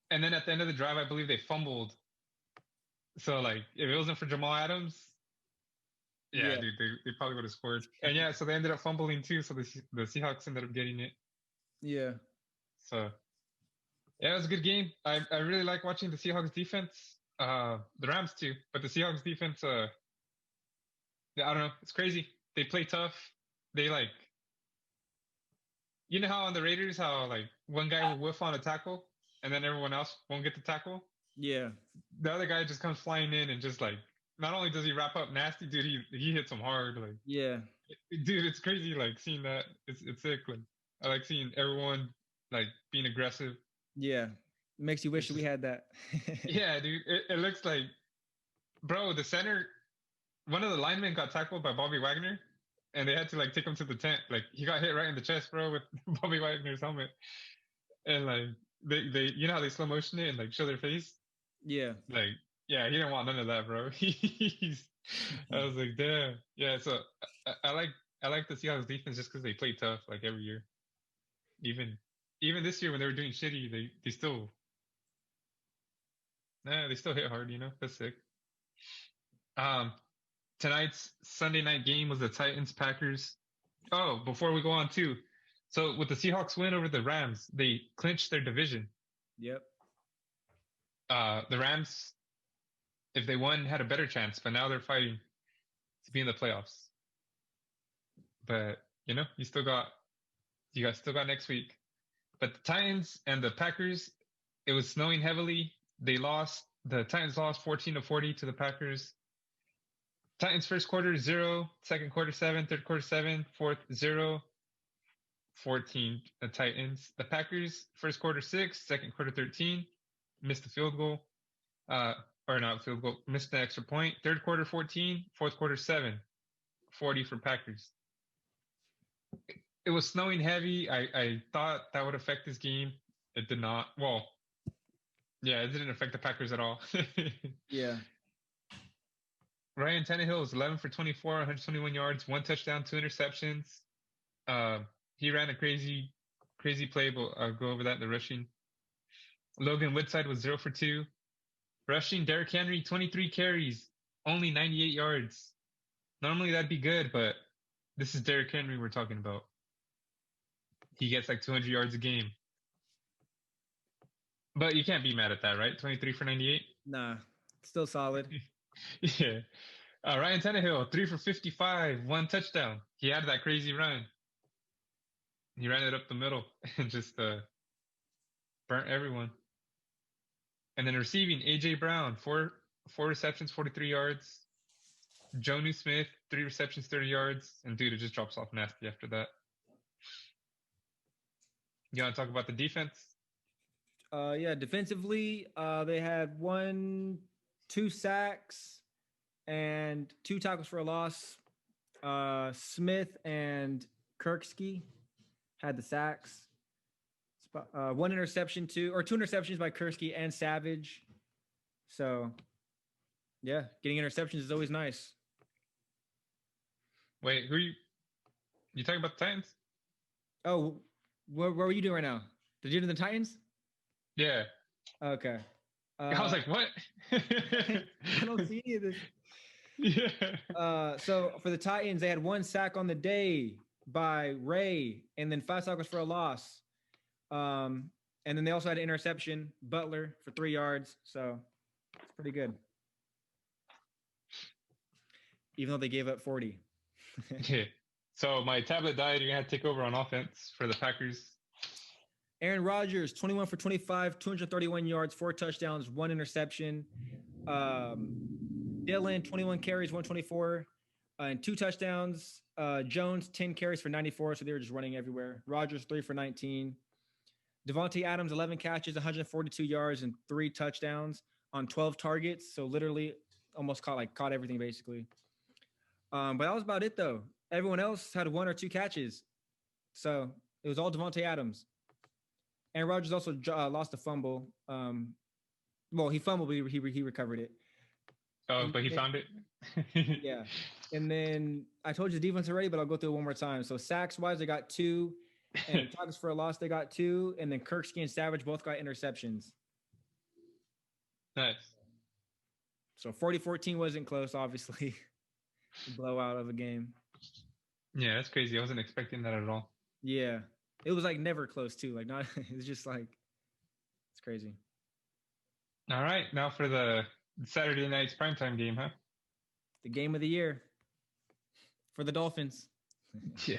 And then at the end of the drive, I believe they fumbled. So like, if it wasn't for Jamal Adams, dude, they probably would have scored. And yeah, so they ended up fumbling too. So the Seahawks ended up getting it. Yeah. So yeah, it was a good game. I really like watching the Seahawks defense. The Rams too, but the Seahawks defense, I don't know. It's crazy. They play tough. They like, you know how on the Raiders, how like one guy will whiff on a tackle and then everyone else won't get the tackle? Yeah. The other guy just comes flying in and just like, not only does he wrap up nasty, dude, he hits him hard. Like, yeah, dude, it's crazy. Like seeing that, it's sick. Like, I like seeing everyone like being aggressive. Yeah. It makes you wish we had that. Yeah, dude. It looks like, bro, the center, one of the linemen got tackled by Bobby Wagner, and they had to like take him to the tent. Like he got hit right in the chest, bro, with Bobby Wagner's helmet. And like they you know how they slow motion it and like show their face? Yeah. Like, yeah, he didn't want none of that, bro. I was like, damn. Yeah, so I like the Seahawks defense just because they play tough like every year. Even this year when they were doing shitty, they still hit hard, you know? That's sick. Tonight's Sunday night game was the Titans-Packers. Oh, before we go on too. So with the Seahawks win over the Rams, they clinched their division. Yep. The Rams, if they won, had a better chance, but now they're fighting to be in the playoffs. But, you know, you still got You guys still got next week. But the Titans and the Packers, it was snowing heavily. They lost. The Titans lost 14-40 to the Packers. Titans first quarter 0, second quarter 7, third quarter 7, fourth 0, 14. The Titans. The Packers first quarter 6, second quarter 13, missed the field goal. Or not field goal, missed the extra point. Third quarter 14, fourth quarter 7, 40 for Packers. It was snowing heavy. I thought that would affect this game. It did not. Well, yeah, it didn't affect the Packers at all. Yeah. Ryan Tannehill was 11 for 24, 121 yards, 1 touchdown, 2 interceptions. He ran a crazy play, but I'll go over that in the rushing. Logan Woodside was 0 for 2. Rushing, Derrick Henry, 23 carries, only 98 yards. Normally that'd be good, but this is Derrick Henry we're talking about. He gets like 200 yards a game. But you can't be mad at that, right? 23 for 98? Nah, still solid. Yeah. Ryan Tannehill, 3 for 55, 1 touchdown. He had that crazy run. He ran it up the middle and just burnt everyone. And then receiving, A.J. Brown, 4 receptions, 43 yards. Jonnu Smith, 3 receptions, 30 yards. And dude, it just drops off nasty after that. You want to talk about the defense? Yeah, defensively, they had 2 sacks and 2 tackles for a loss. Smith and Kirksey had the sacks. 1 interception, 2 interceptions by Kirksey and Savage. So, yeah, getting interceptions is always nice. Wait, who are you talking about the Titans? Oh, what were you doing right now? Did you do the Titans? Yeah. Okay. I was like, what? I don't see any of this. Yeah. So for the Titans, they had 1 sack on the day by Ray, and then 5 tackles for a loss. And then they also had an interception, Butler, for 3 yards. So it's pretty good. Even though they gave up 40. Yeah. So my tablet died. You're going to take over on offense for the Packers. Aaron Rodgers, 21 for 25, 231 yards, 4 touchdowns, 1 interception. Dylan, 21 carries, 124, and 2 touchdowns. Jones, 10 carries for 94, so they were just running everywhere. Rodgers, 3 for 19. Devontae Adams, 11 catches, 142 yards, and 3 touchdowns on 12 targets. So literally almost caught everything basically. But that was about it though. Everyone else had 1 or 2 catches. So it was all Devontae Adams. And Rodgers also lost a fumble. Well, he fumbled, but he recovered it. Oh, but he found it? Yeah. And then I told you the defense already, but I'll go through it one more time. So sacks-wise, they got 2. And tackles for a loss, they got 2. And then Kirksey and Savage both got interceptions. Nice. So 40-14 wasn't close, obviously. Blowout of a game. Yeah, that's crazy. I wasn't expecting that at all. Yeah. It was like never close too. Like not it's just like it's crazy. All right. Now for the Saturday night's primetime game, huh? The game of the year for the Dolphins. Yeah.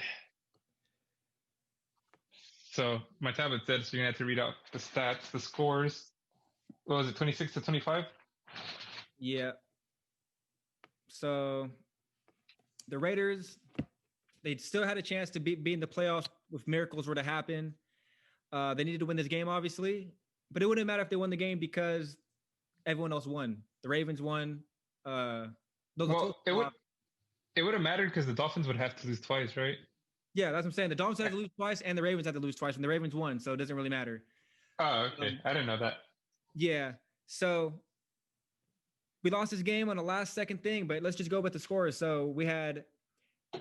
So my tablet said so you're gonna have to read out the stats, the scores. What was it, 26-25? Yeah. So the Raiders, they still had a chance to be in the playoffs if miracles were to happen. They needed to win this game, obviously, but it wouldn't matter if they won the game because everyone else won. The Ravens won. It would have mattered because the Dolphins would have to lose twice, right? Yeah, that's what I'm saying. The Dolphins had to lose twice, and the Ravens had to lose twice, and the Ravens won, so it doesn't really matter. Oh, okay. I didn't know that. Yeah. So we lost this game on a last-second thing, but let's just go with the scores. So we had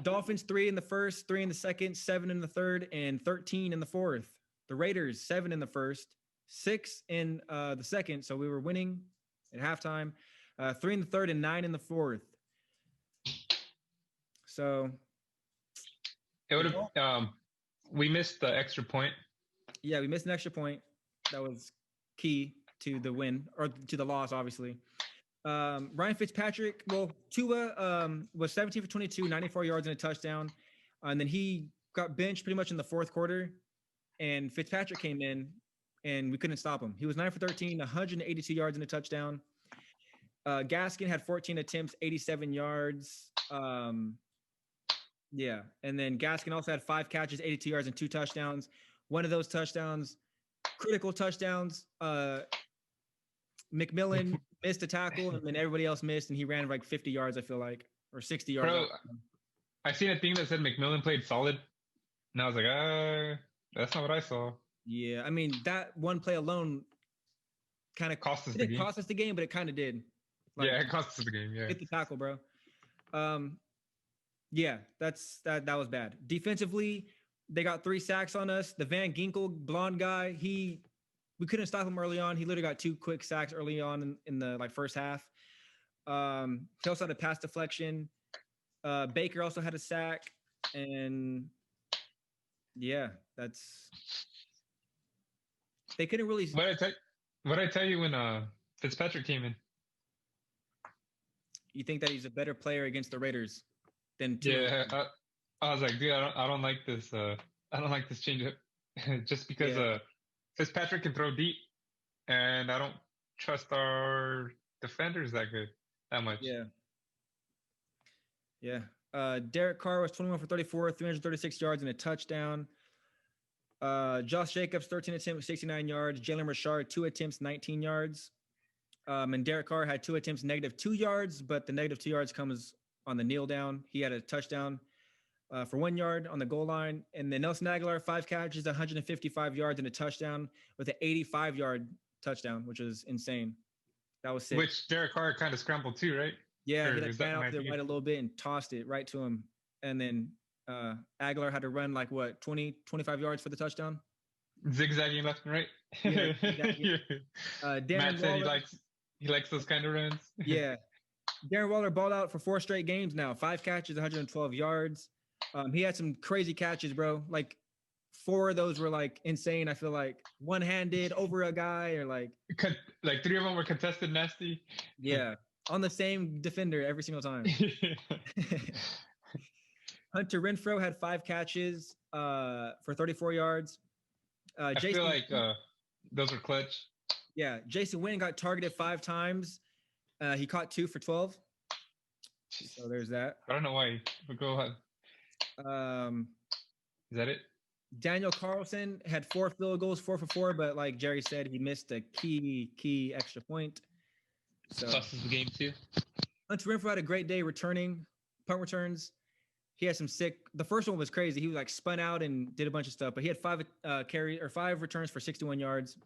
Dolphins 3 in the first, 3 in the second, 7 in the third, and 13 in the fourth. The Raiders 7 in the first, 6 in the second. So we were winning at halftime. 3 in the third and 9 in the fourth. So it would have. We missed the extra point. Yeah, we missed an extra point. That was key to the win or to the loss, obviously. Ryan Fitzpatrick, Tua was 17 for 22, 94 yards and a touchdown. And then he got benched pretty much in the fourth quarter, and Fitzpatrick came in, and we couldn't stop him. He was 9 for 13, 182 yards and a touchdown. Gaskin had 14 attempts, 87 yards. Yeah, and then Gaskin also had 5 catches, 82 yards, and 2 touchdowns. One of those touchdowns, critical touchdowns. McMillan missed a tackle, and then everybody else missed, and he ran like 50 yards, I feel like, or 60 yards. Bro, I seen a thing that said McMillan played solid, and I was like, that's not what I saw. Yeah, I mean, that one play alone kind of cost us the game. Cost us the game, but it kind of did. Like, yeah, it cost us the game. Yeah, hit the tackle, bro. Yeah, that was bad. Defensively, they got 3 sacks on us. The Van Ginkel blonde guy, we couldn't stop him early on. He literally got 2 quick sacks early on in the like first half. He also had a pass deflection. Baker also had a sack, and yeah, they couldn't really. What I tell you when Fitzpatrick came in? You think that he's a better player against the Raiders than? Yeah, I was like, dude, I don't like this. I don't like this change up, just because Fitzpatrick can throw deep, and I don't trust our defenders that much. Yeah. Yeah. Derek Carr was 21 for 34, 336 yards and a touchdown. Josh Jacobs, 13 attempts, 69 yards. Jalen Richard, 2 attempts, 19 yards. And Derek Carr had 2 attempts, -2 yards, but the -2 yards comes on the kneel down. He had a touchdown for 1 yard on the goal line. And then Nelson Aguilar, 5 catches, 155 yards and a touchdown with an 85-yard touchdown, which is insane. That was sick. Which Derek Carr kind of scrambled too, right? Yeah, he ran off the right a little bit and tossed it right to him. And then Aguilar had to run like, 20, 25 yards for the touchdown? Zigzagging left and right. Yeah, Matt said he likes those kind of runs. Yeah. Darren Waller balled out for 4 straight games now. 5 catches, 112 yards. He had some crazy catches, bro. Like 4 of those were like insane. I feel like one-handed over a guy, or like 3 of them were contested nasty. Yeah, on the same defender every single time. Hunter Renfrow had 5 catches for 34 yards. I feel like those were clutch. Yeah, Jason Witten got targeted 5 times. He caught 2 for 12. So there's that. I don't know why. But go ahead. Is that it? Daniel Carlson had 4 field goals, 4 for 4, but like Jerry said, he missed a key extra point. So cost us the game too. Hunter Renfrow had a great day returning punt returns. He had some sick. The first one was crazy. He was like spun out and did a bunch of stuff, but he had 5 returns for 61 yards.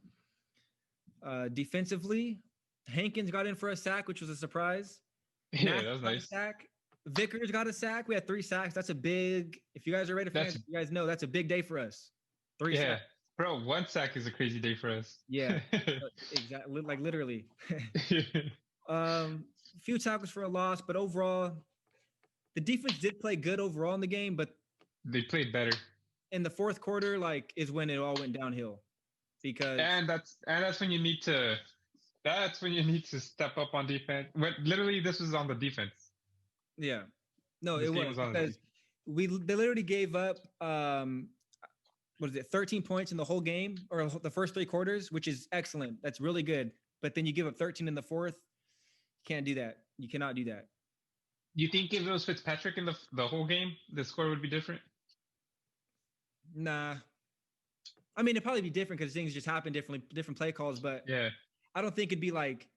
Defensively, Hankins got in for a sack, which was a surprise. Yeah, that was nice. Sack. Vickers got a sack. We had 3 sacks. That's a big. If you guys are Raider fans, you guys know that's a big day for us. 3 sacks. Bro, 1 sack is a crazy day for us. Yeah, exactly. Like literally. Few tackles for a loss, but overall, the defense did play good overall in the game. But they played better in the fourth quarter. Like is when it all went downhill. Because that's when you need to. That's when you need to step up on defense. Literally, this was on the defense. Yeah, no, it was because they literally gave up. What is it? 13 points in the whole game, or the first 3 quarters, which is excellent. That's really good. But then you give up 13 in the fourth. You can't do that. You cannot do that. You think if it was Fitzpatrick in the whole game, the score would be different? Nah. I mean, it'd probably be different because things just happen differently, different play calls. But yeah, I don't think it'd be like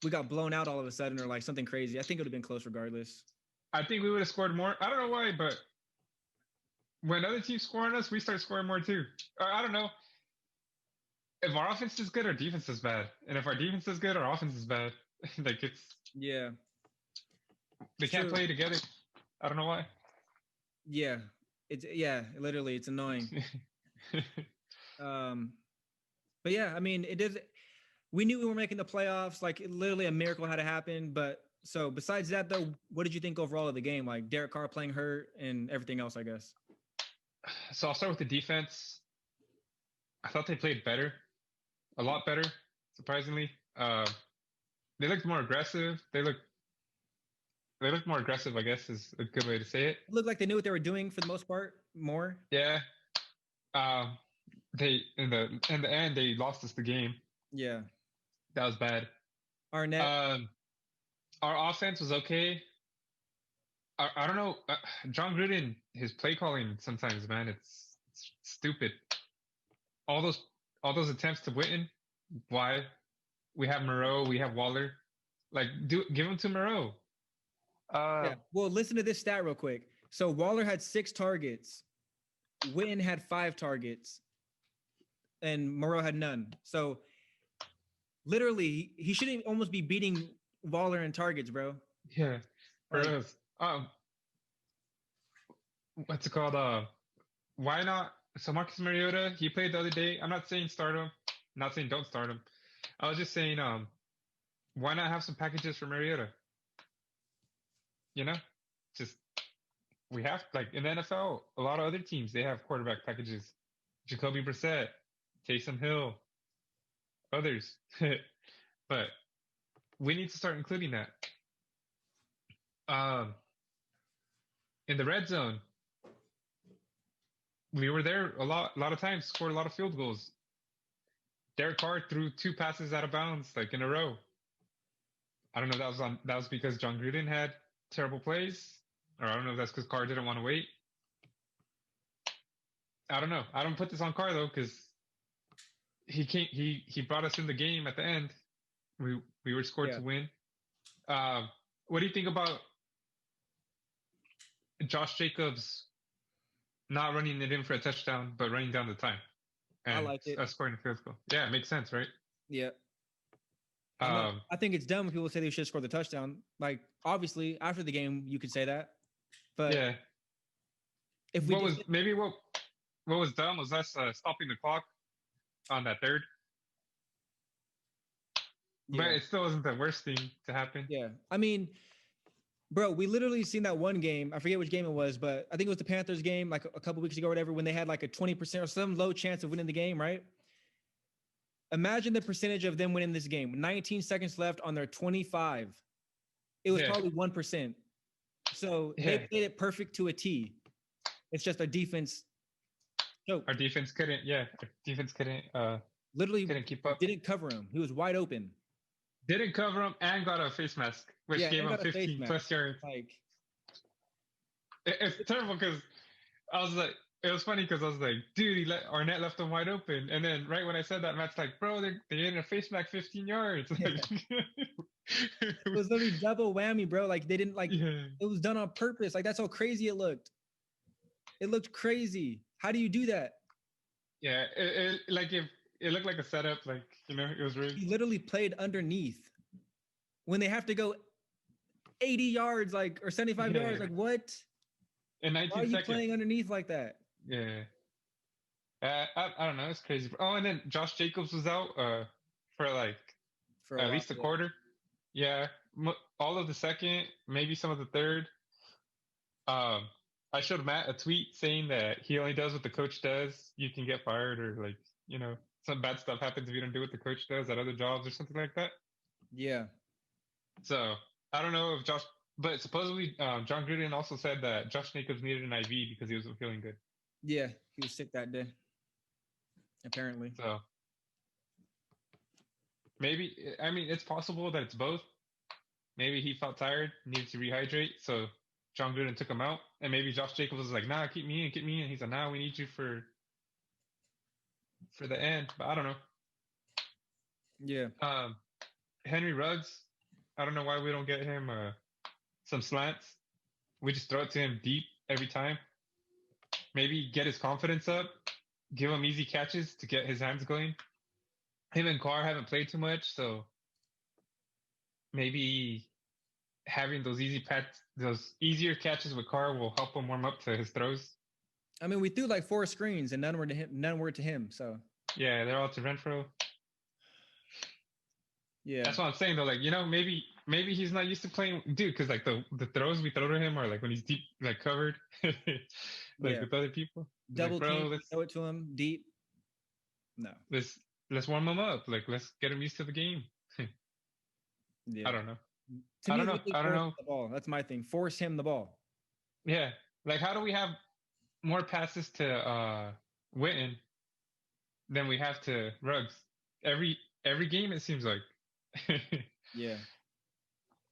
we got blown out all of a sudden or like something crazy. I think it would have been close regardless. I think we would have scored more. I don't know why, but when other teams score on us, we start scoring more too. I don't know. If our offense is good, our defense is bad. And if our defense is good, our offense is bad. Like it's... Yeah. They can't play together. I don't know why. Yeah. Literally, it's annoying. But yeah, I mean, it did... We knew we were making the playoffs. Like, literally a miracle had to happen. But so besides that, though, what did you think overall of the game? Like, Derek Carr playing hurt and everything else, I guess. So I'll start with the defense. I thought they played better. A lot better, surprisingly. They looked more aggressive. They looked more aggressive, I guess, is a good way to say it. It looked like they knew what they were doing for the most part. more. Yeah. They in the end they lost us the game. Yeah. That was bad. Arnett. Our offense was okay. I don't know. John Gruden, his play calling sometimes, man, it's stupid. All those attempts to Witten. Why? We have Moreau. We have Waller. Like, give them to Moreau. Yeah. Well, listen to this stat real quick. So Waller had 6 targets. Witten had 5 targets. And Moreau had none. So literally, he shouldn't almost be beating Waller in targets, bro. Yeah. Like, what's it called? Why not? So Marcus Mariota, he played the other day. I'm not saying start him. I'm not saying don't start him. I was just saying, why not have some packages for Mariota? You know, just we have like in the NFL, a lot of other teams they have quarterback packages. Jacoby Brissett, Taysom Hill, others, but we need to start including that. In the red zone, we were there a lot of times, scored a lot of field goals. Derek Carr threw 2 passes out of bounds like in a row. I don't know if that was because John Gruden had terrible plays, or I don't know if that's because Carr didn't want to wait. I don't know. I don't put this on Carr though, because he brought us in the game at the end. We were scored to win. What do you think about Josh Jacobs not running it in for a touchdown, but running down the time? And I like it. Scoring a field goal. Yeah, it makes sense, right? Yeah. I think it's dumb when people say they should score the touchdown. Like, obviously, after the game, you could say that. But yeah, if we what was dumb was us stopping the clock on that third. Yeah. But it still wasn't the worst thing to happen. Yeah, I mean, bro, we literally seen that one game. I forget which game it was, but I think it was the Panthers game, like a couple weeks ago or whatever, when they had like a 20% or some low chance of winning the game, right? Imagine the percentage of them winning this game. 19 seconds left on their 25. It was probably 1%. So they played it perfect to a T. It's just our defense choked. Our defense couldn't. Literally couldn't keep up. Didn't cover him. He was wide open. Didn't cover him and got a face mask, which gave him 15 plus yards. Like, it's terrible because I was like, it was funny because I was like, dude, Arnett left him wide open. And then right when I said that, Matt's like, bro, they're getting a face mask 15 yards. Like, it was literally double whammy, bro. Like they didn't it was done on purpose. Like that's how crazy it looked. It looked crazy. How do you do that? Yeah, it looked like a setup, like, you know, it was rigged. He literally played underneath when they have to go 80 yards, like, or 75 yards. Like, what? In 19 seconds. Why are you playing underneath like that? Yeah. I don't know. It's crazy. Oh, and then Josh Jacobs was out for at least a quarter. Yeah. All of the second, maybe some of the third. I showed Matt a tweet saying that he only does what the coach does. You can get fired, or like, you know, some bad stuff happens if you don't do what the coach does at other jobs or something like that. Yeah. So I don't know if but supposedly John Gruden also said that Josh Jacobs needed an IV because he wasn't feeling good. Yeah, he was sick that day. Apparently. So maybe, I mean, it's possible that it's both. Maybe he felt tired, needed to rehydrate, so John Gruden took him out, and maybe Josh Jacobs was like, "Nah, keep me in." He's like, "Nah, we need you for the end." But I don't know. Yeah. Henry Ruggs, I don't know why we don't get him some slants. We just throw it to him deep every time. Maybe get his confidence up, give him easy catches to get his hands going. Him and Carr haven't played too much, so maybe having those easier catches with Carr will help him warm up to his throws. I mean, we threw like 4 screens and none were to him. So yeah, they're all to Renfro. Yeah, that's what I'm saying though. Like, you know, maybe he's not used to playing, dude. Because like the throws we throw to him are like when he's deep, like covered, with other people. Double team, let's throw it to him deep. No, let's warm him up. Like, let's get him used to the game. Yeah, I don't know. I don't know. The ball. That's my thing. Force him the ball. Yeah. Like, how do we have more passes to Witten than we have to Ruggs. Every game it seems like. Yeah.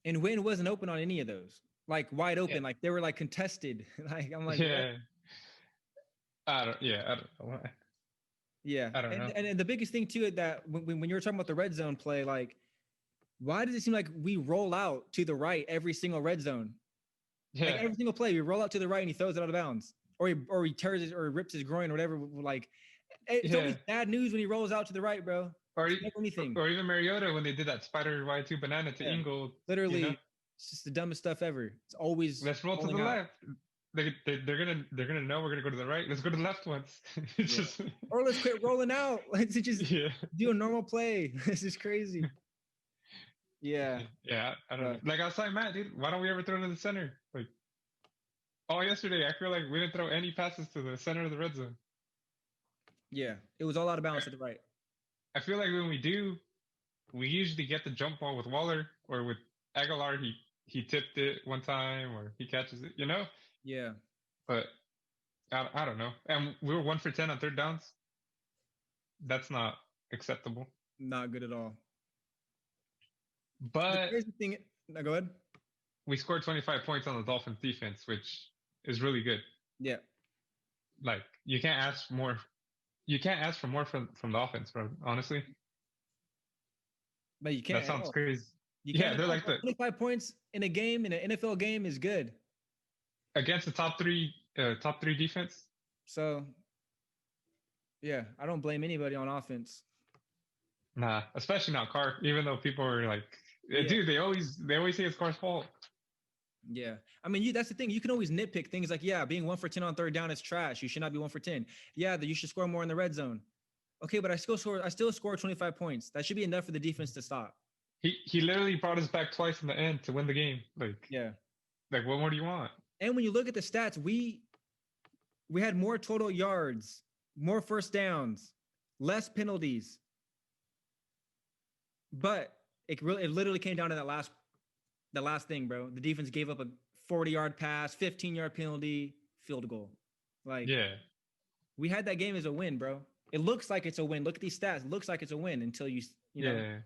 And Win wasn't open on any of those. Like wide open. Yeah. Like they were like contested. Like I'm like, what? Yeah. I don't know why. Yeah. I don't know. And the biggest thing too that when you were talking about the red zone play, like, why does it seem like we roll out to the right every single red zone? Like Yeah. every single play, we roll out to the right and he throws it out of bounds. Or he tears it or rips his groin or whatever. Like it's always bad news when he rolls out to the right, bro. Or, Never anything. or even Mariota when they did that spider Y2 banana to Ingold. Literally, it's just the dumbest stuff ever. It's always let's roll to the left. They're gonna know we're gonna go to the right. Let's go to the left once. Just or let's quit rolling out. Let's just do a normal play. This is crazy. Yeah. Yeah, I don't know. Like I was like, Matt, dude, why don't we ever throw it to the center? Like all yesterday, I feel like we didn't throw any passes to the center of the red zone. Yeah, it was all out of balance to the right. I feel like when we do, we usually get the jump ball with Waller or with Aguilar. He tipped it one time or he catches it, Yeah. But I don't know. And we were 1 for 10 on third downs. That's not acceptable. Not good at all. But here's the thing. No, go ahead. We scored 25 points on the Dolphins defense, which is really good. Yeah. Like you can't ask for more. You can't ask for more from the offense, bro. Honestly. But you can't. That sounds crazy. They're like 25 points in a game in an NFL game is good against the top three defense. So, yeah, I don't blame anybody on offense. Nah, especially not Carr. Even though people are like, dude, they always say it's Carr's fault. Yeah, I mean, that's the thing. You can always nitpick things like, being 1 for 10 on third down is trash. You should not be 1 for 10. Yeah, that you should score more in the red zone. Okay, but I still scored 25 points. That should be enough for the defense to stop. He literally brought us back twice in the end to win the game. Like, like what more do you want? And when you look at the stats, we had more total yards, more first downs, less penalties. But it literally came down to the last thing, bro. The defense gave up a 40-yard pass, 15-yard penalty, field goal. Like, we had that game as a win, bro. It looks like it's a win. Look at these stats. It looks like it's a win until you know. Yeah.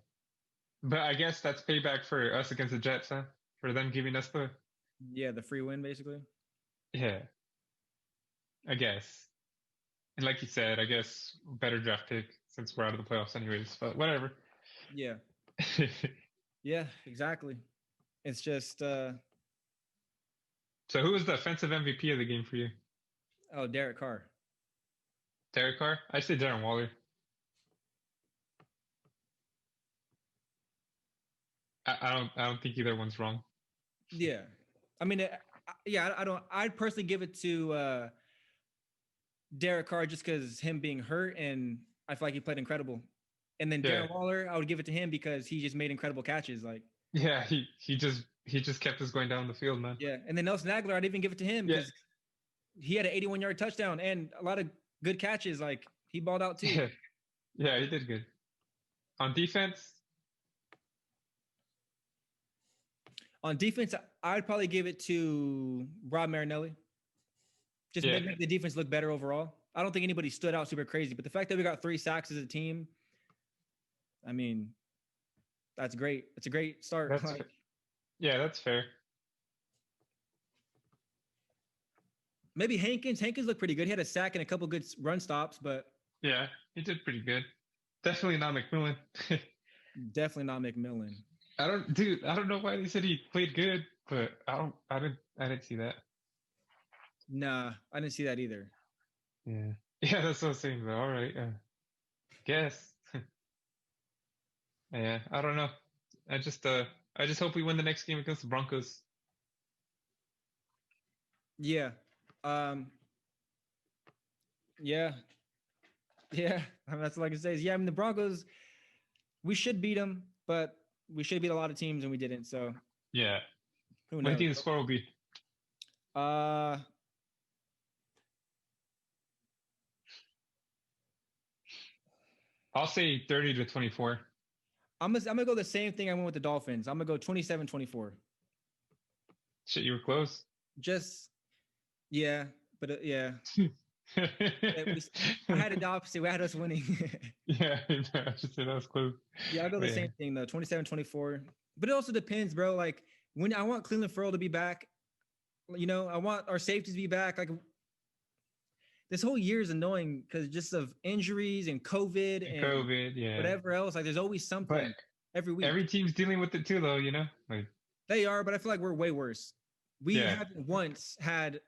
But I guess that's payback for us against the Jets, huh? For them giving us the free win, basically. Yeah. I guess. And like you said, I guess better draft pick since we're out of the playoffs anyways, but whatever. Yeah. Yeah, exactly. It's just So who was the offensive MVP of the game for you? Oh, Derek Carr. Derek Carr? I say Darren Waller. I don't think either one's wrong. Yeah. I mean, I'd personally give it to Derek Carr just because him being hurt, and I feel like he played incredible. And then Darren Waller, I would give it to him because he just made incredible catches. Like, yeah, he just kept us going down the field, man. Yeah, and then Nelson Aguilar, I'd even give it to him because he had an 81-yard touchdown and a lot of good catches. Like, he balled out too. Yeah, he did good. On defense, I'd probably give it to Rob Marinelli. Just make the defense look better overall. I don't think anybody stood out super crazy, but the fact that we got 3 sacks as a team, I mean, that's great. It's a great start. That's fair. Maybe Hankins. Hankins looked pretty good. He had a sack and a couple good run stops, but yeah, he did pretty good. Definitely not McMillan. Definitely not McMillan. I don't know why they said he played good, but I didn't see that. Nah, I didn't see that either. Yeah, that's what I'm saying. But all right, guess. Yeah, I don't know. I just hope we win the next game against the Broncos. Yeah. Yeah. That's all I can say is, I mean, the Broncos, we should beat them, but we should beat a lot of teams and we didn't. So yeah. Who knows? What do you think the score will be? I'll say 30-24. I'm gonna go the same thing I went with the Dolphins. I'm gonna go 27-24. Shit, you were close. But yeah, I had it the opposite. We had us winning. Yeah, I should say that was close. Yeah, I'll go the But yeah. same thing though. 27-24. But it also depends, bro. Like when I want Cleveland Farrell to be back, I want our safeties to be back. Like this whole year is annoying because just of injuries and COVID and COVID, yeah. whatever else. Like there's always something But every week. every team's dealing with it too, though. Like They are, but I feel like we're way worse. We Yeah. haven't once had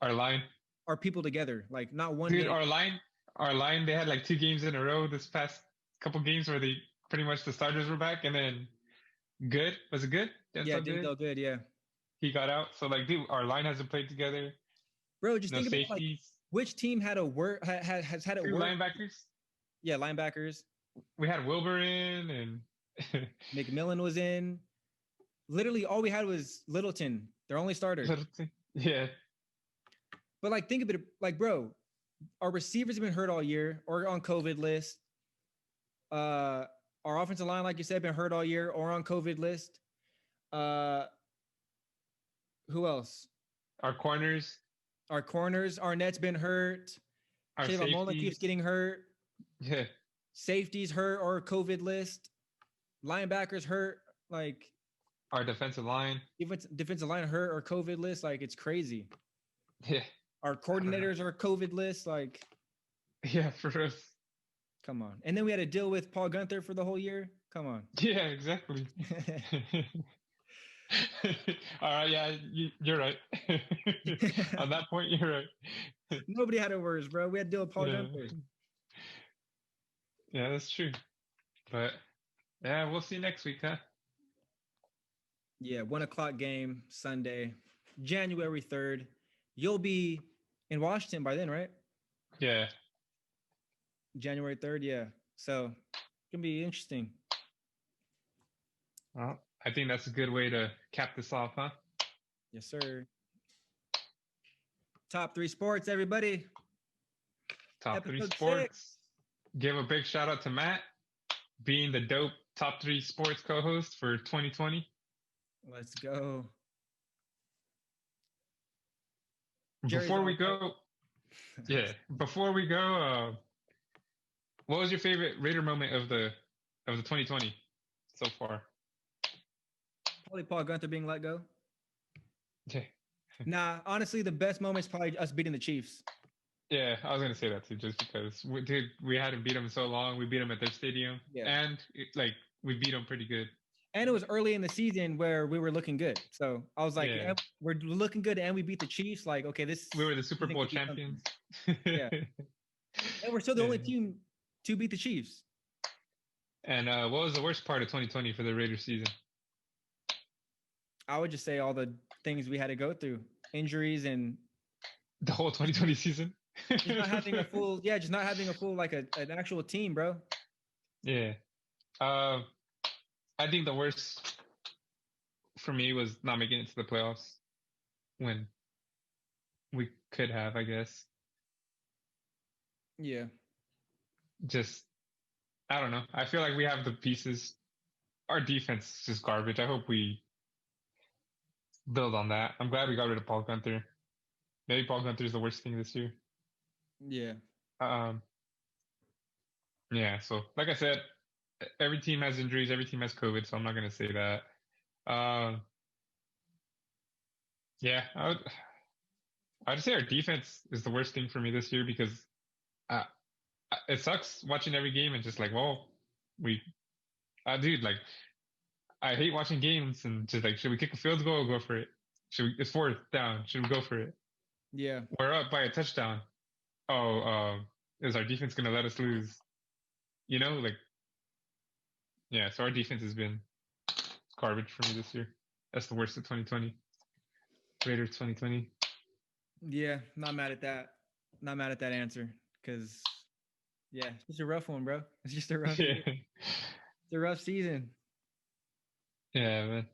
our line, our people together. Like not one dude. game. Our line. They had like 2 games in a row this past couple games where they pretty much the starters were back, and then Good was it Good? Yeah, Denzel good. Yeah, He got out, so like, dude, our line hasn't played together. bro. Just No think safeties. about like which team had a work has had it 2 work. linebackers. Yeah, linebackers. We had Wilbur in, and McMillan was in. Literally, all we had was Littleton, their only starter. Yeah. But like, think of it, like, bro, our receivers have been hurt all year or on COVID list. Our offensive line, like you said, been hurt all year or on COVID list. Who else? Our corners. Arnett's been hurt. Our Trayvon Mullen keeps safeties. getting hurt. Yeah. Safeties hurt or COVID list. Linebackers hurt. Like Our defensive line. defensive line hurt or COVID list. Like it's crazy. Yeah. Our coordinators are COVID list. Like, Yeah, for us. come on. And then we had to deal with Paul Gunther for the whole year. Come on. Yeah, exactly. All right, yeah, you're right. On that point, you're right. Nobody had it worse, bro. We had to deal with Paul Gunther. Yeah, that's true. But yeah, we'll see next week, huh? Yeah, 1:00 game Sunday, January 3rd. You'll be in Washington by then, right? Yeah. January 3rd, yeah. So it's gonna be interesting. Well, I think that's a good way to cap this off, huh? Yes, sir. Top 3 sports, everybody. Top 3 Episode sports. 6. Give a big shout out to Matt being the dope top 3 sports co-host for 2020. Let's go. Before we go, what was your favorite Raider moment of the 2020 so far? Probably Paul Gunther being let go. Yeah. Nah, honestly, the best moment is probably us beating the Chiefs. Yeah, I was gonna say that too, just because we hadn't beat them in so long. We beat them at their stadium, and we beat them pretty good. And it was early in the season where we were looking good, so I was like, yeah, we're looking good, and we beat the Chiefs. Like, okay, we were the Super Bowl champions. Yeah, and we're still the only team to beat the Chiefs. And what was the worst part of 2020 for the Raiders season? I would just say all the things we had to go through, injuries, and the whole 2020 season. just not having a full like an actual team, bro. Yeah. I think the worst for me was not making it to the playoffs when we could have, I guess. Yeah. Just, I don't know. I feel like we have the pieces. Our defense is just garbage. I hope we build on that. I'm glad we got rid of Paul Gunther. Maybe Paul Gunther is the worst thing this year. Yeah. Yeah. So, like I said, every team has injuries. Every team has COVID. So I'm not gonna say that. Yeah, I'd say our defense is the worst thing for me this year because it sucks watching every game and just like, well, dude, like, I hate watching games and just like, should we kick a field goal or go for it? It's 4th down. Should we go for it? Yeah. We're up by a touchdown. Is our defense going to let us lose? Like, yeah, so our defense has been garbage for me this year. That's the worst of 2020. Raiders 2020. Yeah, not mad at that. Not mad at that answer because, yeah, it's just a rough one, bro. It's just a rough year. It's a rough season. Yeah, man.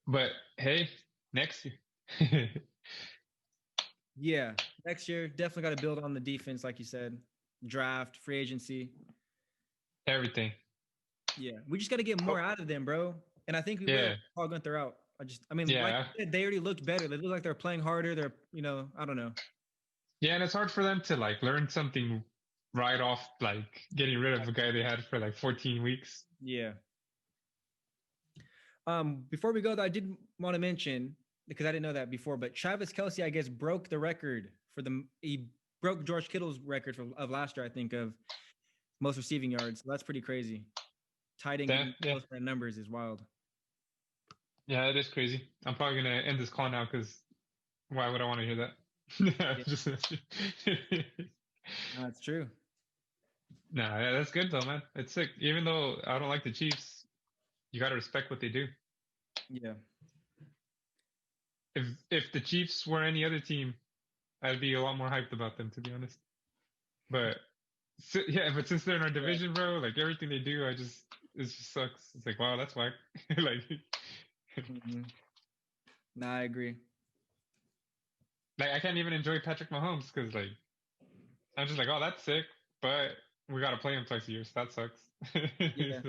But hey, next year. Yeah, next year definitely got to build on the defense, like you said. Draft, free agency, everything. Yeah, we just got to get more out of them, bro. And I think we will. Paul Gunther out. I mean, like Yeah. you said, they already looked better. They look like they're playing harder. They're, I don't know. Yeah, and it's hard for them to like learn something right off, like getting rid of a guy they had for like 14 weeks. Yeah. Before we go, though, I did want to mention because I didn't know that before, but Travis Kelce, I guess, broke the record he broke George Kittle's record of last year, I think, of most receiving yards. So that's pretty crazy. Tied in getting Yeah. close to that numbers is wild. Yeah, it is crazy. I'm probably gonna end this call now because why would I want to hear that? That's true. Nah, yeah, that's good though, man. It's sick. Even though I don't like the Chiefs, you gotta respect what they do. Yeah. If the Chiefs were any other team, I'd be a lot more hyped about them, to be honest. But but since they're in our division, bro, like everything they do, it just sucks. It's like, wow, that's whack. Like, Nah, I agree. Like I can't even enjoy Patrick Mahomes because like I'm just like, oh, that's sick, but we gotta play him twice a year, so that sucks. Yeah.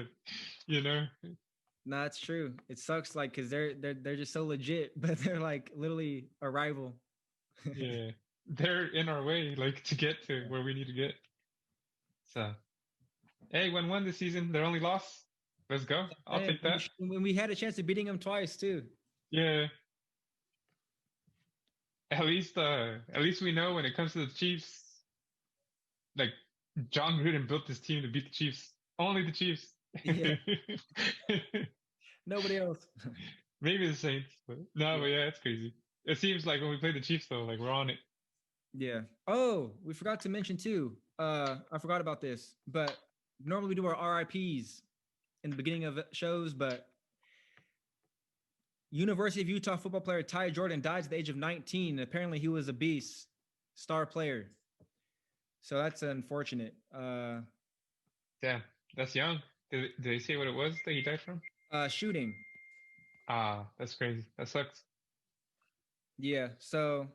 You know. Nah, it's true. It sucks, like, because they're just so legit, but they're like literally a rival. Yeah, they're in our way, like to get to where we need to get. So, hey, won this season. Their only loss. Let's go. I'll take that. When we had a chance of beating them twice too. Yeah. At least we know when it comes to the Chiefs, like John Gruden built this team to beat the Chiefs. Only the Chiefs. Yeah. Nobody else. Maybe the Saints, but no, but yeah, it's crazy. It seems like when we play the Chiefs though, like we're on it. Yeah. Oh, we forgot to mention too. I forgot about this, but normally we do our RIPs in the beginning of shows, but University of Utah football player Ty Jordan died at the age of 19. Apparently he was a beast, star player. So that's unfortunate. Damn, that's young. Did they say what it was that he died from? Shooting. That's crazy. That sucks. Yeah. So,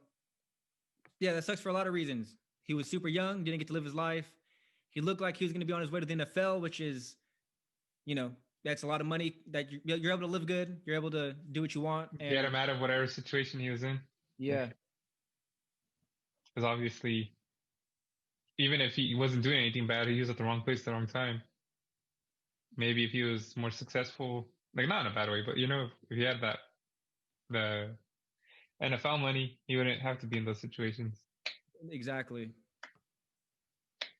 yeah, that sucks for a lot of reasons. He was super young, didn't get to live his life. He looked like he was going to be on his way to the NFL, which is, that's a lot of money that you're able to live good. You're able to do what you want. And get him out of whatever situation he was in. Yeah. Because obviously, even if he wasn't doing anything bad, he was at the wrong place at the wrong time. Maybe if he was more successful, like not in a bad way, but if he had the NFL money, he wouldn't have to be in those situations. Exactly.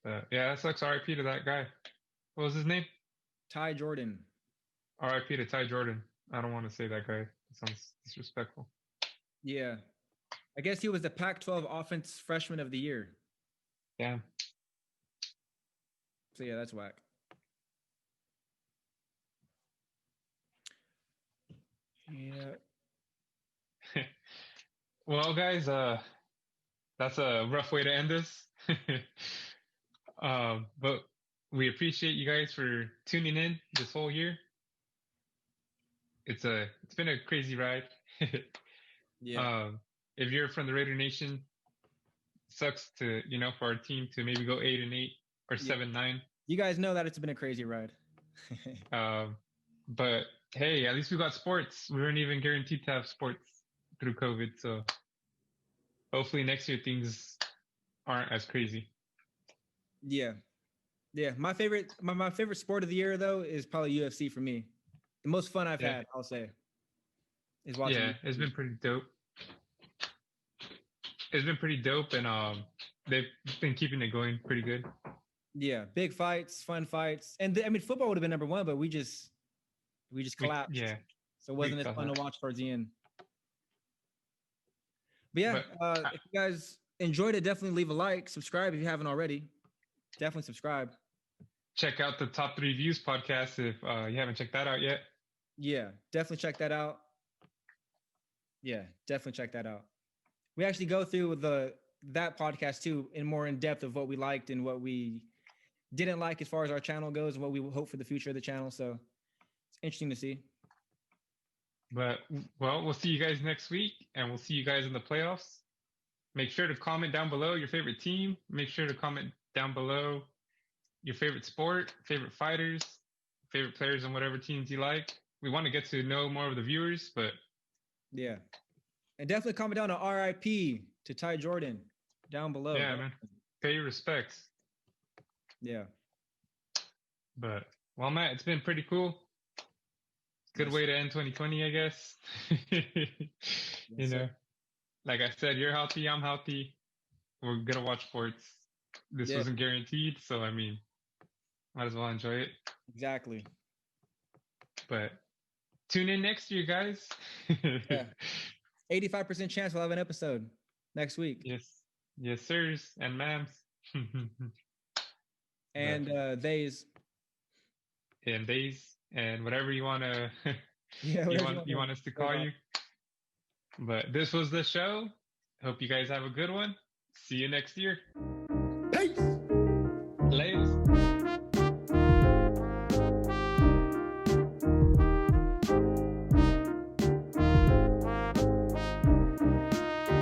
Yeah, that sucks. RIP to that guy. What was his name? Ty Jordan. RIP to Ty Jordan. I don't want to say that guy. It sounds disrespectful. Yeah. I guess he was the Pac-12 Offense Freshman of the Year. Damn. So yeah, that's whack. Yeah. Well, guys, that's a rough way to end this. But we appreciate you guys for tuning in this whole year. It's been a crazy ride. Yeah. If you're from the Raider Nation, sucks to for our team to maybe go 8-8 or 7-9. You guys know that it's been a crazy ride. But hey, at least we got sports. We weren't even guaranteed to have sports through COVID, so hopefully next year things aren't as crazy. Yeah. My favorite sport of the year though is probably UFC for me. The most fun I've had, I'll say, is watching. Yeah, it's been pretty dope. It's been pretty dope, and they've been keeping it going pretty good. Yeah, big fights, fun fights, and football would have been number one, but we just collapsed. So it wasn't as fun to watch towards the end. But yeah, if you guys enjoyed it, definitely leave a like, subscribe if you haven't already. Definitely subscribe. Check out the Top 3 Views podcast if you haven't checked that out yet. Yeah, definitely check that out. We actually go through that podcast too in more in depth of what we liked and what we didn't like as far as our channel goes and what we hope for the future of the channel. So it's interesting to see. But we'll see you guys next week, and we'll see you guys in the playoffs. Make sure to comment down below your favorite team. Make sure to comment down below your favorite sport, favorite fighters, favorite players on whatever teams you like. We want to get to know more of the viewers, but Yeah. And definitely comment down on RIP to Ty Jordan down below. Yeah, man. Pay your respects. Yeah. But well, Matt, it's been pretty cool. Good way to end 2020, I guess. You know, like I said, you're healthy, I'm healthy. We're gonna watch sports. This wasn't guaranteed, so I mean, might as well enjoy it. Exactly. But tune in next year, guys. Yeah. 85% chance we'll have an episode next week. Yes, sirs and ma'ams. And theys. And days and whatever you want to you want us to call you. But this was the show. Hope you guys have a good one. See you next year.